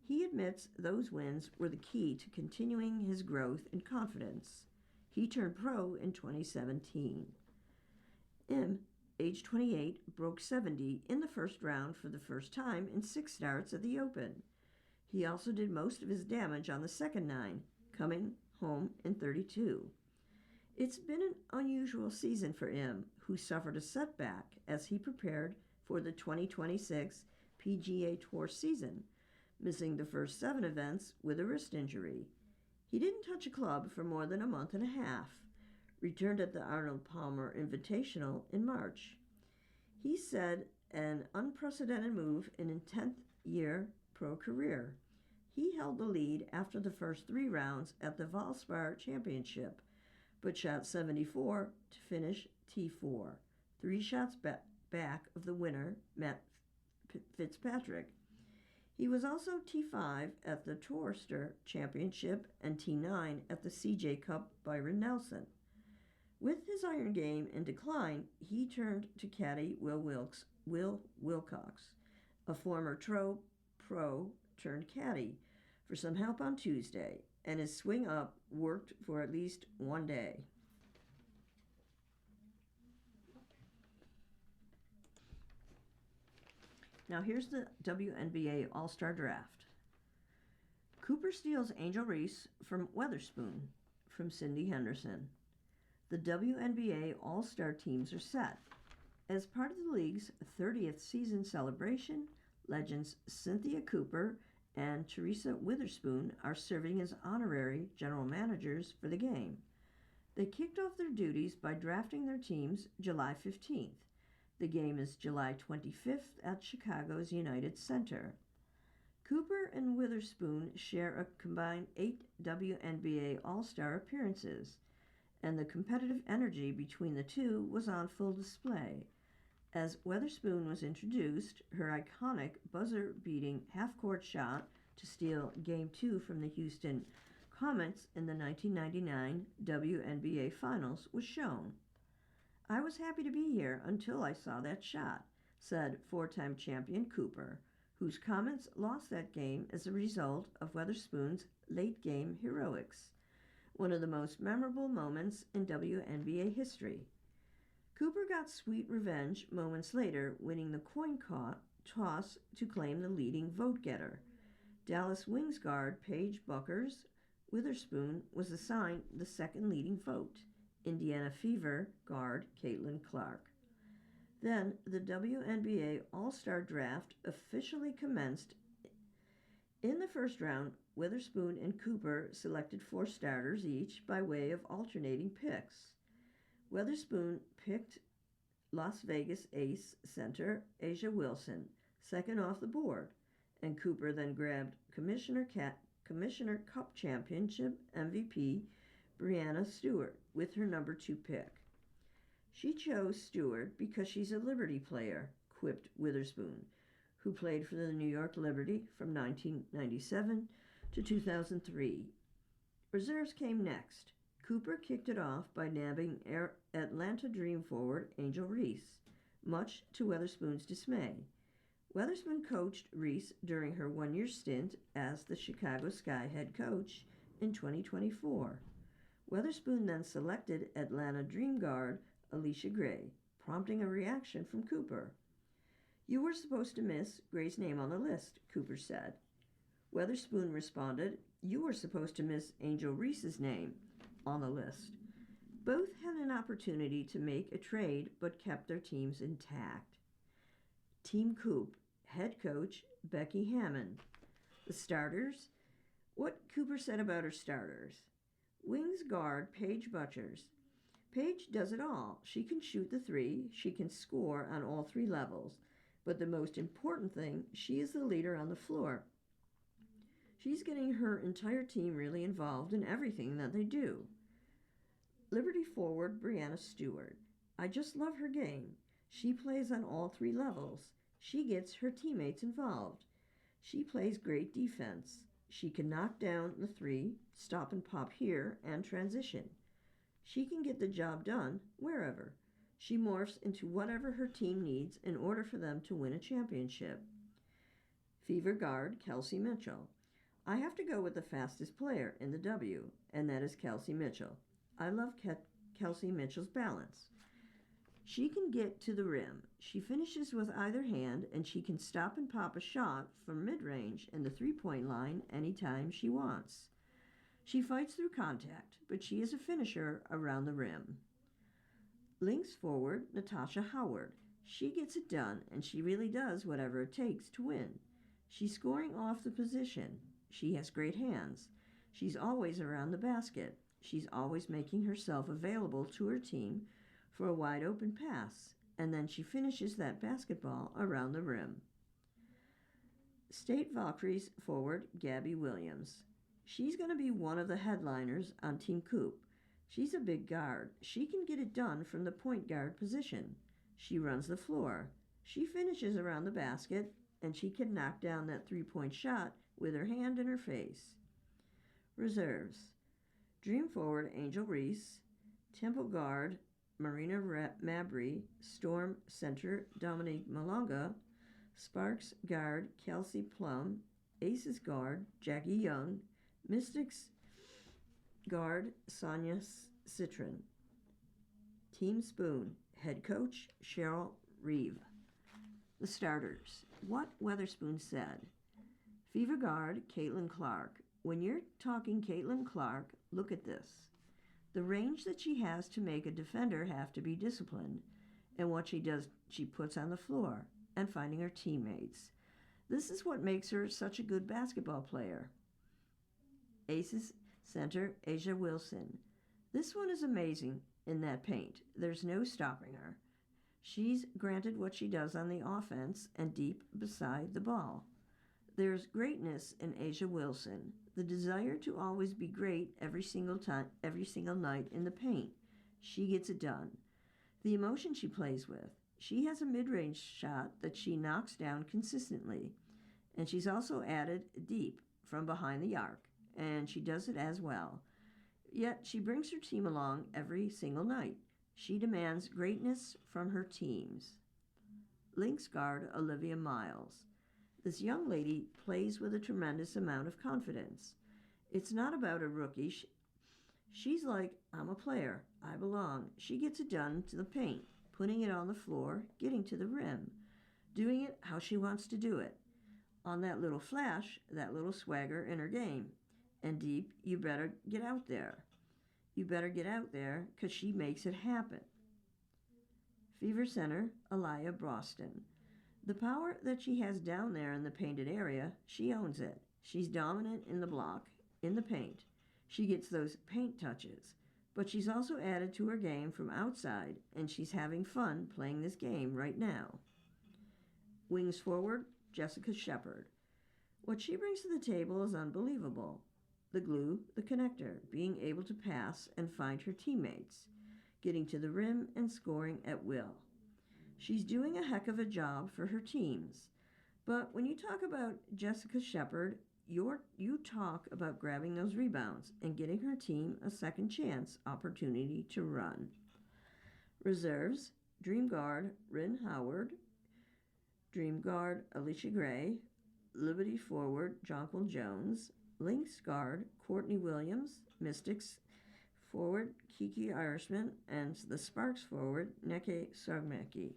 He admits those wins were the key to continuing his growth and confidence. He turned pro in 2017. Im, age 28, broke 70 in the first round for the first time in 6 starts at the Open. He also did most of his damage on the second 9, coming home in 32. It's been an unusual season for Im, who suffered a setback as he prepared for the 2026 PGA Tour season, missing the first 7 events with a wrist injury. He didn't touch a club for more than a month and a half, returned at the Arnold Palmer Invitational in March. He said an unprecedented move in his 10th year pro career. He held the lead after the first 3 rounds at the Valspar Championship, but shot 74 to finish T4, 3 shots back of the winner, Matt Fitzpatrick. He was also T5 at the Tourster Championship and T9 at the CJ Cup Byron Nelson. With his iron game in decline, he turned to caddy Will Wilcox, a former pro turned caddy, for some help on Tuesday, and his swing up worked for at least one day. Now here's the WNBA All-Star Draft. Cooper steals Angel Reese from Weatherspoon, from Cindy Henderson. The WNBA All-Star teams are set. As part of the league's 30th season celebration, legends Cynthia Cooper and Teresa Witherspoon are serving as honorary general managers for the game. They kicked off their duties by drafting their teams July 15th. The game is July 25th at Chicago's United Center. Cooper and Witherspoon share a combined 8 WNBA All-Star appearances, and the competitive energy between the two was on full display. As Witherspoon was introduced, her iconic buzzer-beating half-court shot to steal Game 2 from the Houston Comets in the 1999 WNBA Finals was shown. "I was happy to be here until I saw that shot," said 4-time champion Cooper, whose Comets lost that game as a result of Witherspoon's late-game heroics, one of the most memorable moments in WNBA history. Cooper got sweet revenge moments later, winning the coin toss to claim the leading vote-getter. Dallas Wings guard Paige Buckers Witherspoon was assigned the second leading vote. Indiana Fever guard Caitlin Clark. Then the WNBA All-Star Draft officially commenced In the first round, Witherspoon and Cooper selected 4 starters each by way of alternating picks. Witherspoon picked Las Vegas ace center Asia Wilson, second off the board, and Cooper then grabbed Commissioner Cup Championship MVP Breanna Stewart with her number 2 pick. She chose Stewart because she's a Liberty player, quipped Witherspoon, who played for the New York Liberty from 1997 to 2003. Reserves came next. Cooper kicked it off by nabbing Atlanta Dream forward Angel Reese, much to Witherspoon's dismay. Witherspoon coached Reese during her 1-year stint as the Chicago Sky head coach in 2024. Witherspoon then selected Atlanta Dream guard Alicia Gray, prompting a reaction from Cooper. "You were supposed to miss Gray's name on the list," Cooper said. Witherspoon responded, "You were supposed to miss Angel Reese's name on the list." Both had an opportunity to make a trade but kept their teams intact. Team Coop, head coach Becky Hammond. The starters? What Cooper said about her starters. Wings guard Paige Butchers. Paige does it all. She can shoot the 3, she can score on all 3 levels, but the most important thing, she is the leader on the floor. She's getting her entire team really involved in everything that they do. Liberty forward Breanna Stewart. I just love her game. She plays on all 3 levels. She gets her teammates involved. She plays great defense. She can knock down the 3, stop and pop here, and transition. She can get the job done wherever. She morphs into whatever her team needs in order for them to win a championship. Fever guard Kelsey Mitchell. I have to go with the fastest player in the W, and that is Kelsey Mitchell. I love Kelsey Mitchell's balance. She can get to the rim. She finishes with either hand, and she can stop and pop a shot from mid-range and the three-point line anytime she wants. She fights through contact, but she is a finisher around the rim. Lynx forward Natasha Howard. She gets it done, and she really does whatever it takes to win. She's scoring off the position. She has great hands. She's always around the basket. She's always making herself available to her team for a wide open pass, and then she finishes that basketball around the rim. State Valkyries forward Gabby Williams. She's going to be one of the headliners on Team Coop. She's a big guard. She can get it done from the point guard position. She runs the floor. She finishes around the basket, and she can knock down that three-point shot with her hand in her face. Reserves. Dream forward Angel Reese. Temple guard Marina Mabry. Storm center Dominique Malonga. Sparks guard Kelsey Plum. Aces guard Jackie Young. Mystics guard Sonia Citron. Team Spoon, head coach Cheryl Reeve. The starters. What Witherspoon said. Fever guard Caitlin Clark. When you're talking Caitlin Clark, look at this. The range that she has to make a defender have to be disciplined, and what she does, she puts on the floor, and finding her teammates. This is what makes her such a good basketball player. Aces center Asia Wilson. This one is amazing in that paint. There's no stopping her. She's granted what she does on the offense and deep beside the ball. There's greatness in Asia Wilson, the desire to always be great every single night in the paint. She gets it done. The emotion she plays with. She has a mid-range shot that she knocks down consistently, and she's also added deep from behind the arc, and she does it as well. Yet she brings her team along every single night. She demands greatness from her teams. Lynx guard Olivia Miles. This young lady plays with a tremendous amount of confidence. It's not about a rookie. She's like, I'm a player. I belong. She gets it done to the paint, putting it on the floor, getting to the rim, doing it how she wants to do it. On that little flash, that little swagger in her game. And deep, you better get out there. You better get out there because she makes it happen. Fever center, Aliyah Boston. The power that she has down there in the painted area, she owns it. She's dominant in the block, in the paint. She gets those paint touches. But she's also added to her game from outside, and she's having fun playing this game right now. Wings forward, Jessica Shepard. What she brings to the table is unbelievable. The glue, the connector, being able to pass and find her teammates, getting to the rim and scoring at will. She's doing a heck of a job for her teams. But when you talk about Jessica Shepard, you talk about grabbing those rebounds and getting her team a second chance opportunity to run. Reserves, Dream Guard, Rin Howard. Dream Guard, Alicia Gray. Liberty Forward, Jonquil Jones. Lynx Guard, Courtney Williams. Mystics Forward, Kiki Irishman. And the Sparks Forward, Neke Sarmeki.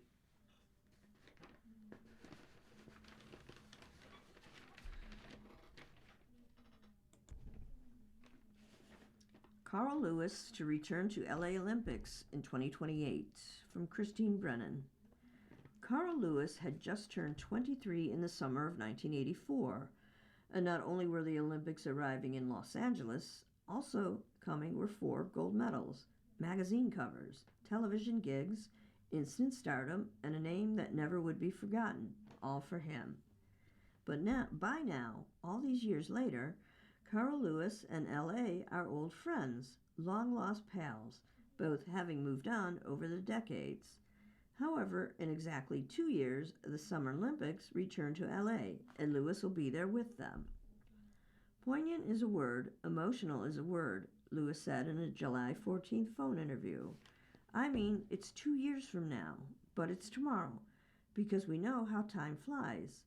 Carl Lewis to return to LA Olympics in 2028, from Christine Brennan. Carl Lewis had just turned 23 in the summer of 1984, and not only were the Olympics arriving in Los Angeles, also coming were 4 gold medals, magazine covers, television gigs, instant stardom, and a name that never would be forgotten, all for him. But by now, all these years later, Carl Lewis and LA are old friends, long-lost pals, both having moved on over the decades. However, in exactly 2 years, the Summer Olympics return to LA, and Lewis will be there with them. Poignant is a word, emotional is a word, Lewis said in a July 14th phone interview. I mean, it's 2 years from now, but it's tomorrow, because we know how time flies.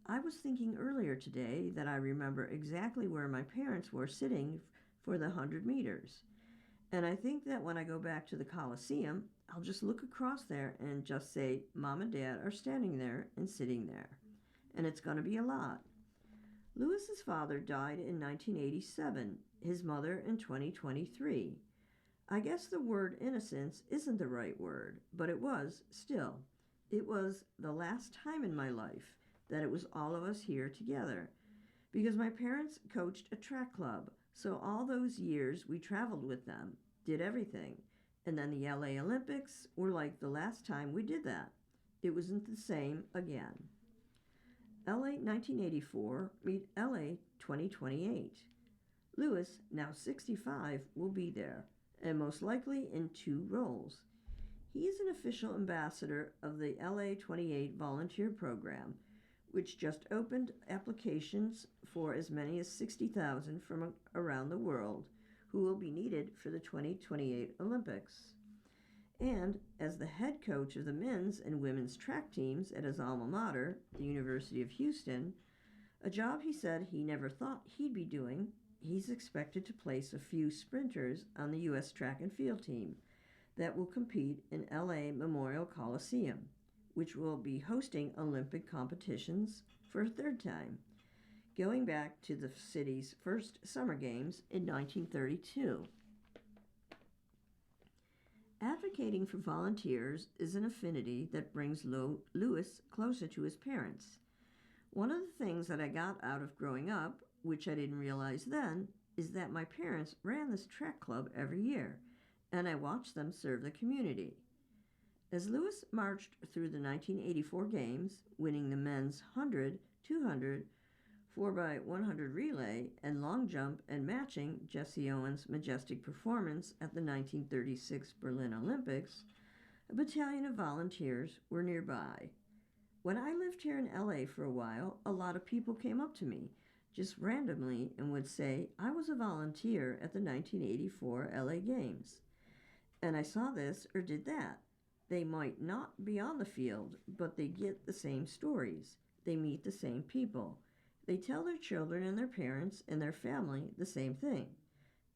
I was thinking earlier today that I remember exactly where my parents were sitting for the 100 meters. And I think that when I go back to the Coliseum, I'll just look across there and just say, Mom and Dad are standing there and sitting there. And it's going to be a lot. Lewis's father died in 1987, his mother in 2023. I guess the word innocence isn't the right word, but it was still. It was the last time in my life that it was all of us here together. Because my parents coached a track club, so all those years we traveled with them, did everything. And then the LA Olympics were like the last time we did that. It wasn't the same again. LA 1984 meet LA 2028. Lewis, now 65, will be there, and most likely in 2 roles. He is an official ambassador of the LA 28 volunteer program, which just opened applications for as many as 60,000 from around the world who will be needed for the 2028 Olympics. And as the head coach of the men's and women's track teams at his alma mater, the University of Houston, a job he said he never thought he'd be doing, he's expected to place a few sprinters on the U.S. track and field team that will compete in LA Memorial Coliseum, which will be hosting Olympic competitions for a 3rd time, going back to the city's first Summer Games in 1932. Advocating for volunteers is an affinity that brings Lewis closer to his parents. One of the things that I got out of growing up, which I didn't realize then, is that my parents ran this track club every year, and I watched them serve the community. As Lewis marched through the 1984 games, winning the men's 100, 200, 4x100 relay, and long jump, and matching Jesse Owens' majestic performance at the 1936 Berlin Olympics, a battalion of volunteers were nearby. When I lived here in LA for a while, a lot of people came up to me, just randomly, and would say, I was a volunteer at the 1984 LA Games, and I saw this or did that. They might not be on the field, but they get the same stories. They meet the same people. They tell their children and their parents and their family the same thing,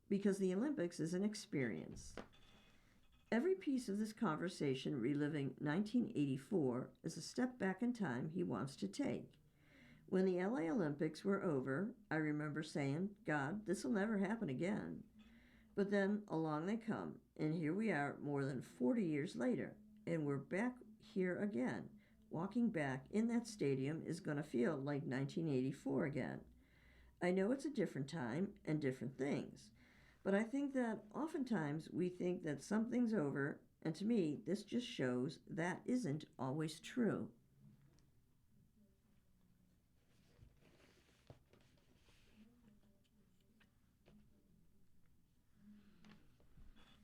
because the Olympics is an experience. Every piece of this conversation reliving 1984 is a step back in time he wants to take. When the LA Olympics were over, I remember saying, God, this will never happen again. But then along they come, and here we are more than 40 years later, and we're back here again. Walking back in that stadium is going to feel like 1984 again. I know it's a different time and different things, but I think that oftentimes we think that something's over, and to me, this just shows that isn't always true.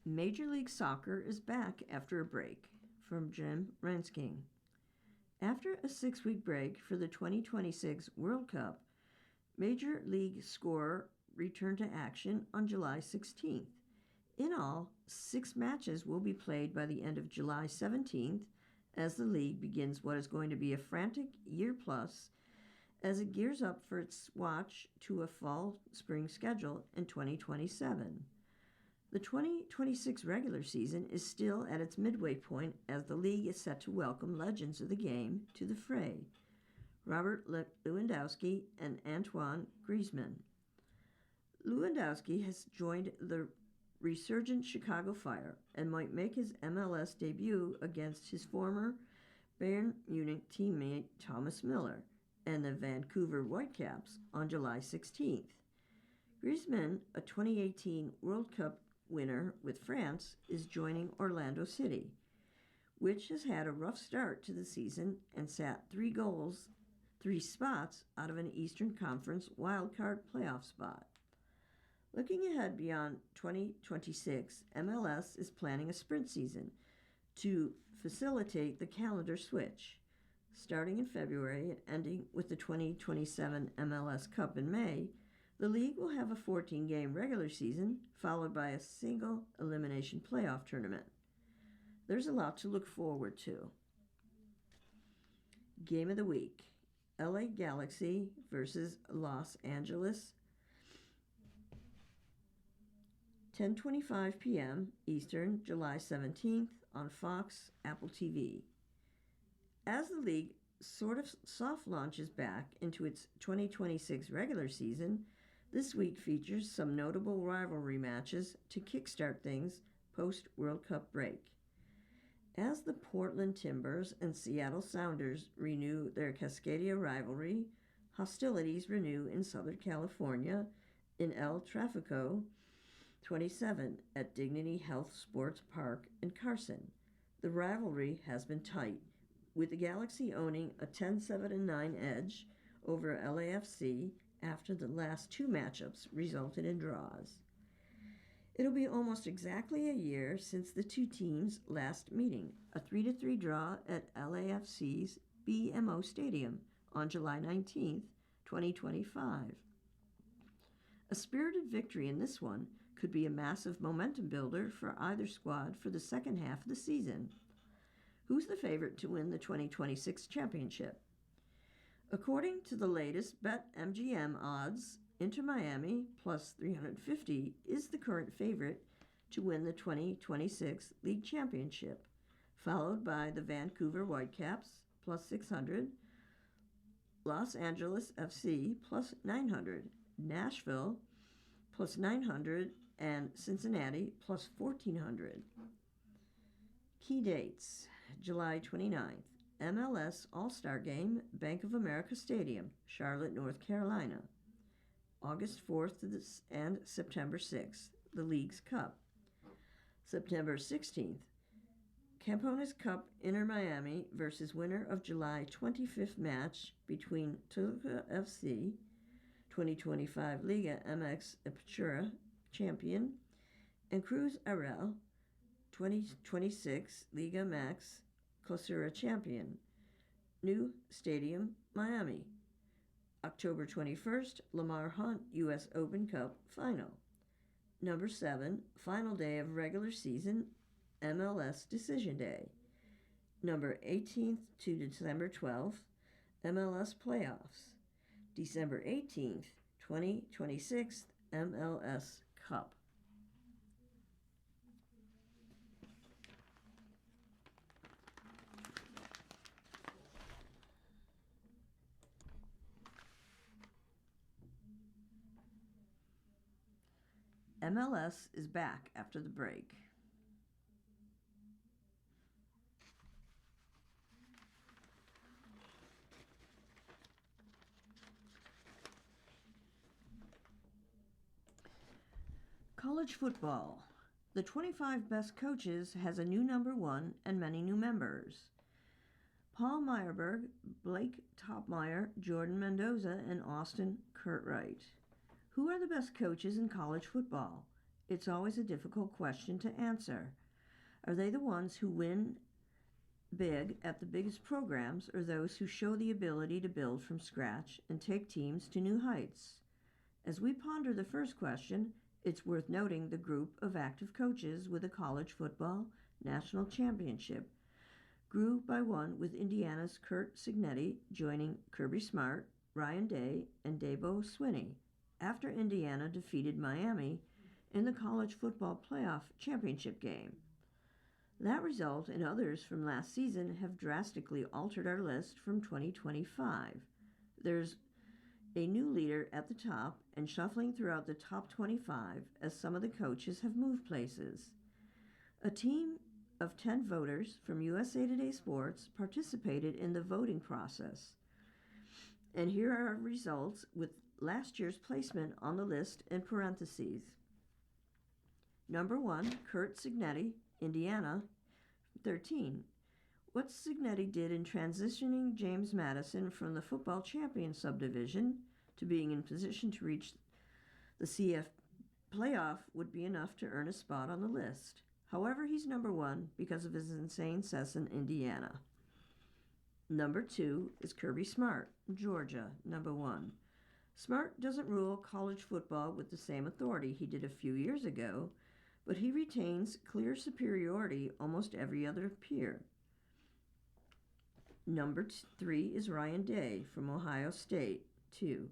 Major League Soccer is back after a break, from Jim Rensking. After a 6-week break for the 2026 World Cup, Major League Soccer returned to action on July 16th. In all, 6 matches will be played by the end of July 17th as the league begins what is going to be a frantic year plus as it gears up for its swatch to a fall-spring schedule in 2027. The 2026 regular season is still at its midway point as the league is set to welcome legends of the game to the fray, Robert Lewandowski and Antoine Griezmann. Lewandowski has joined the resurgent Chicago Fire and might make his MLS debut against his former Bayern Munich teammate Thomas Müller and the Vancouver Whitecaps on July 16th. Griezmann, a 2018 World Cup winner with France, is joining Orlando City, which has had a rough start to the season and sat 3 spots out of an Eastern Conference wildcard playoff spot. Looking ahead beyond 2026, MLS is planning a sprint season to facilitate the calendar switch. Starting in February and ending with the 2027 MLS Cup in May, the league will have a 14-game regular season followed by a single elimination playoff tournament. There's a lot to look forward to. Game of the week: LA Galaxy versus Los Angeles, 10:25 p.m. Eastern, July 17th on Fox, Apple TV. As the league sort of soft launches back into its 2026 regular season, this week features some notable rivalry matches to kickstart things post-World Cup break. As the Portland Timbers and Seattle Sounders renew their Cascadia rivalry, hostilities renew in Southern California in El Tráfico 27 at Dignity Health Sports Park in Carson. The rivalry has been tight, with the Galaxy owning a 10-7-9 edge over LAFC after the last 2 matchups resulted in draws. It'll be almost exactly a year since the 2 teams' last meeting, a 3-3 draw at LAFC's BMO Stadium on July 19th, 2025. A spirited victory in this one could be a massive momentum builder for either squad for the second half of the season. Who's the favorite to win the 2026 championship? According to the latest BetMGM odds, Inter Miami plus 350 is the current favorite to win the 2026 league championship, followed by the Vancouver Whitecaps plus 600, Los Angeles FC plus 900, Nashville plus 900, and Cincinnati plus 1,400. Key dates: July 29th, MLS All-Star Game, Bank of America Stadium, Charlotte, North Carolina. August 4th and September 6th, the League's Cup. September 16th, Campones Cup, Inter Miami versus winner of July 25th match between Toluca FC, 2025 Liga MX Apertura champion, and Cruz Arel, 2026 Liga Max Clausura champion. New Stadium, Miami. October 21st, Lamar Hunt U.S. Open Cup Final. Number 7, final day of regular season, MLS Decision Day. Number 18th to December 12th, MLS Playoffs. December 18th, 2026 MLS Cup. MLS is back after the break. College football. The 25 best coaches has a new number one and many new members. Paul Meyerberg, Blake Topmeyer, Jordan Mendoza, and Austin Curtright. Who are the best coaches in college football? It's always a difficult question to answer. Are they the ones who win big at the biggest programs, or those who show the ability to build from scratch and take teams to new heights? As we ponder the first question, it's worth noting the group of active coaches with a college football national championship grew by one, with Indiana's Curt Cignetti joining Kirby Smart, Ryan Day, and Dabo Swinney after Indiana defeated Miami in the college football playoff championship game. That result and others from last season have drastically altered our list from 2025. There's a new leader at the top and shuffling throughout the top 25 as some of the coaches have moved places. A team of 10 voters from USA Today Sports participated in the voting process. And here are our results with last year's placement on the list in parentheses. Number 1, Curt Cignetti, Indiana, 13. What Cignetti did in transitioning James Madison from the football champion subdivision to being in position to reach the CF playoff would be enough to earn a spot on the list. However, he's number 1 because of his insane success in Indiana. Number 2 is Kirby Smart, Georgia, number 1. Smart doesn't rule college football with the same authority he did a few years ago, but he retains clear superiority almost every other peer. Number 3 is Ryan Day from Ohio State, 2.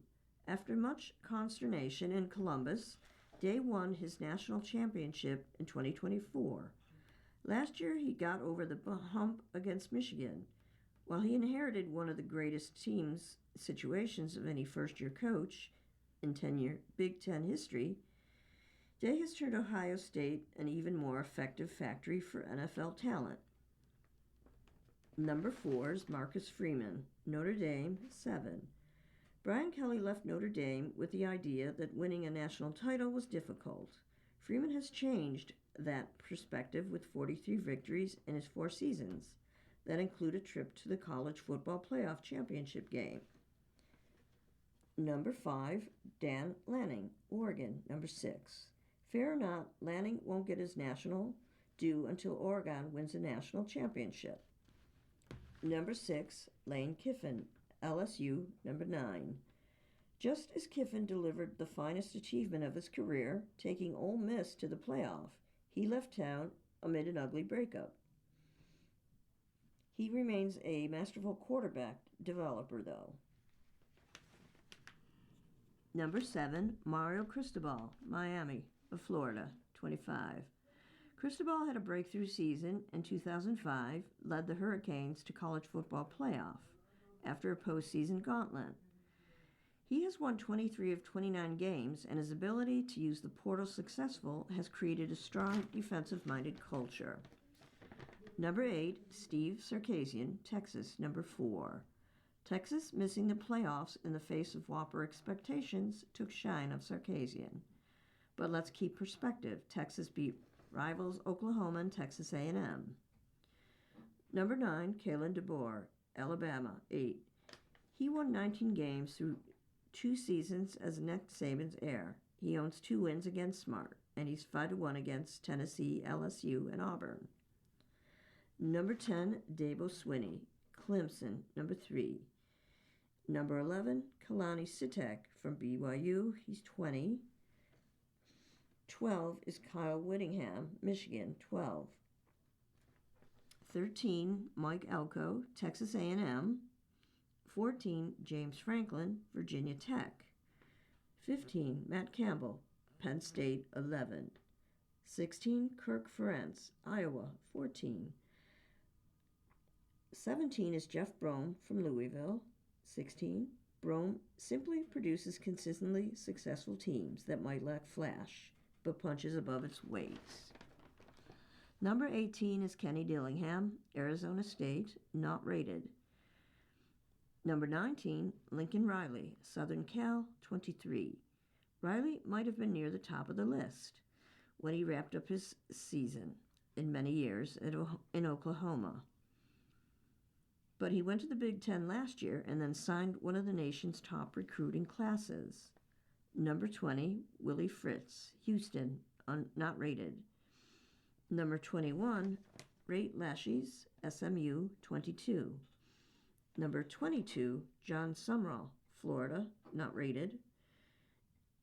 After much consternation in Columbus, Day won his national championship in 2024. Last year, he got over the hump against Michigan. While he inherited one of the greatest teams situations of any first-year coach in Big Ten history, Day has turned Ohio State an even more effective factory for NFL talent. Number 4 is Marcus Freeman, Notre Dame, 7. Brian Kelly left Notre Dame with the idea that winning a national title was difficult. Freeman has changed that perspective with 43 victories in his 4 seasons that include a trip to the college football playoff championship game. Number 5, Dan Lanning, Oregon, number 6. Fair or not, Lanning won't get his national due until Oregon wins a national championship. Number 6, Lane Kiffin, LSU, number 9. Just as Kiffin delivered the finest achievement of his career, taking Ole Miss to the playoff, he left town amid an ugly breakup. He remains a masterful quarterback developer, though. Number 7, Mario Cristobal, Miami of Florida, 25. Cristobal had a breakthrough season in 2005, led the Hurricanes to college football playoff after a postseason gauntlet. He has won 23 of 29 games, and his ability to use the portal successful has created a strong defensive-minded culture. Number 8, Steve Sarkisian, Texas, number 4. Texas, missing the playoffs in the face of Whopper expectations, took shine of Sarkisian. But let's keep perspective. Texas beat rivals Oklahoma and Texas A&M. Number 9, Kalen DeBoer, Alabama, 8. He won 19 games through 2 seasons as Nick Saban's heir. He owns 2 wins against Smart, and he's 5-1 against Tennessee, LSU, and Auburn. Number 10, Dabo Swinney, Clemson, number 3. Number 11, Kalani Sitek from BYU, he's 20. 12 is Kyle Whittingham, Michigan, 12. 13, Mike Elko, Texas A&M. 14, James Franklin, Virginia Tech. 15, Matt Campbell, Penn State, 11. 16, Kirk Ferentz, Iowa, 14. 17 is Jeff Brom from Louisville. 16, Brom simply produces consistently successful teams that might lack flash, but punches above its weight. Number 18 is Kenny Dillingham, Arizona State, not rated. Number 19, Lincoln Riley, Southern Cal, 23. Riley might have been near the top of the list. when he wrapped up his season in many years in Oklahoma. But he went to the Big Ten last year and then signed one of the nation's top recruiting classes. Number 20, Willie Fritz, Houston, not rated. Number 21, Rate Lashes, SMU, 22. Number 22, John Sumrall, Florida, not rated.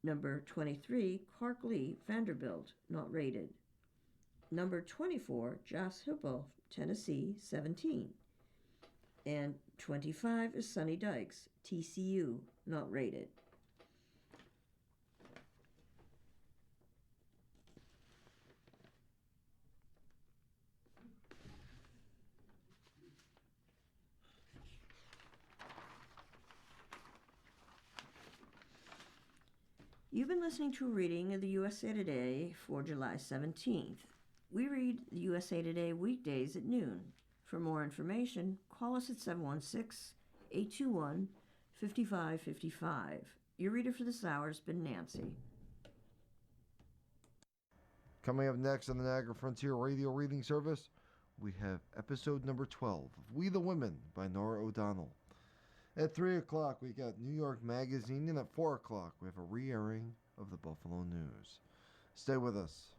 Number 23, Clark Lee, Vanderbilt, not rated. Number 24, Josh Heupel, Tennessee, 17. And 25 is Sonny Dykes, TCU, not rated. You've been listening to a reading of the USA Today for July 17th. We read the USA Today weekdays at noon. For more information, call us at 716-821-5555. Your reader for this hour has been Nancy. Coming up next on the Niagara Frontier Radio Reading Service, we have episode number 12 of We the Women by Nora O'Donnell. At 3 o'clock, we got New York Magazine, and at 4 o'clock, we have a re-airing of the Buffalo News. Stay with us.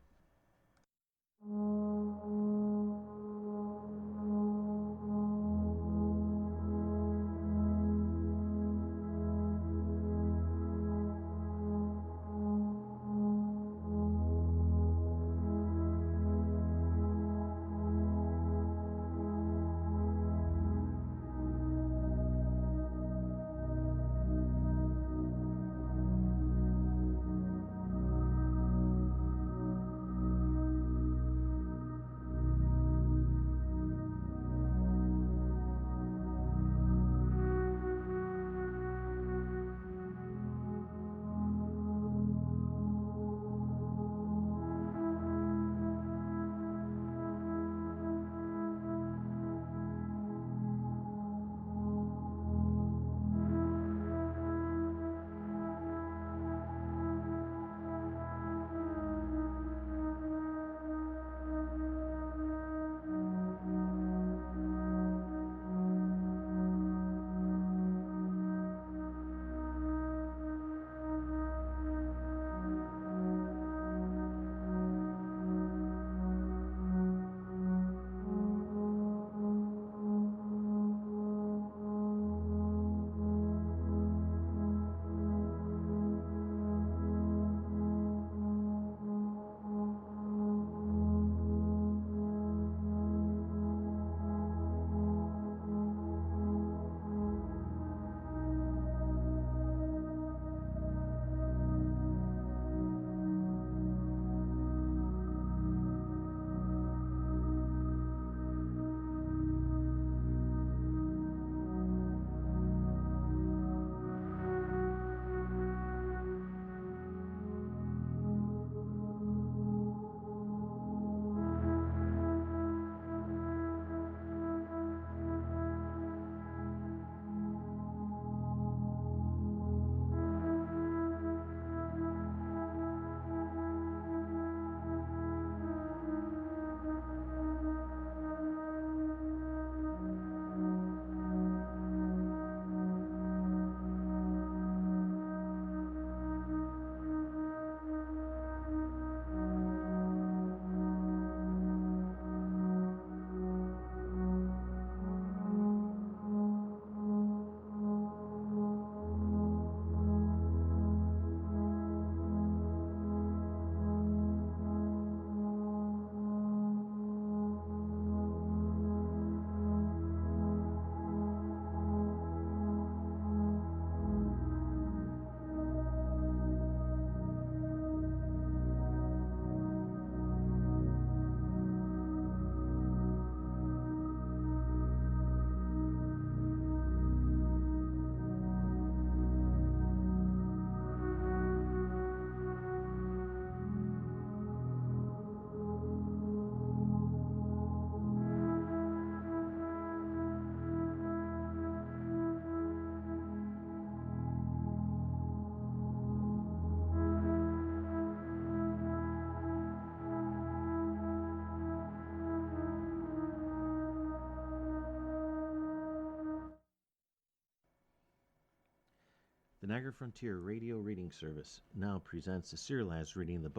The Niagara Frontier Radio Reading Service now presents the serialized reading of the book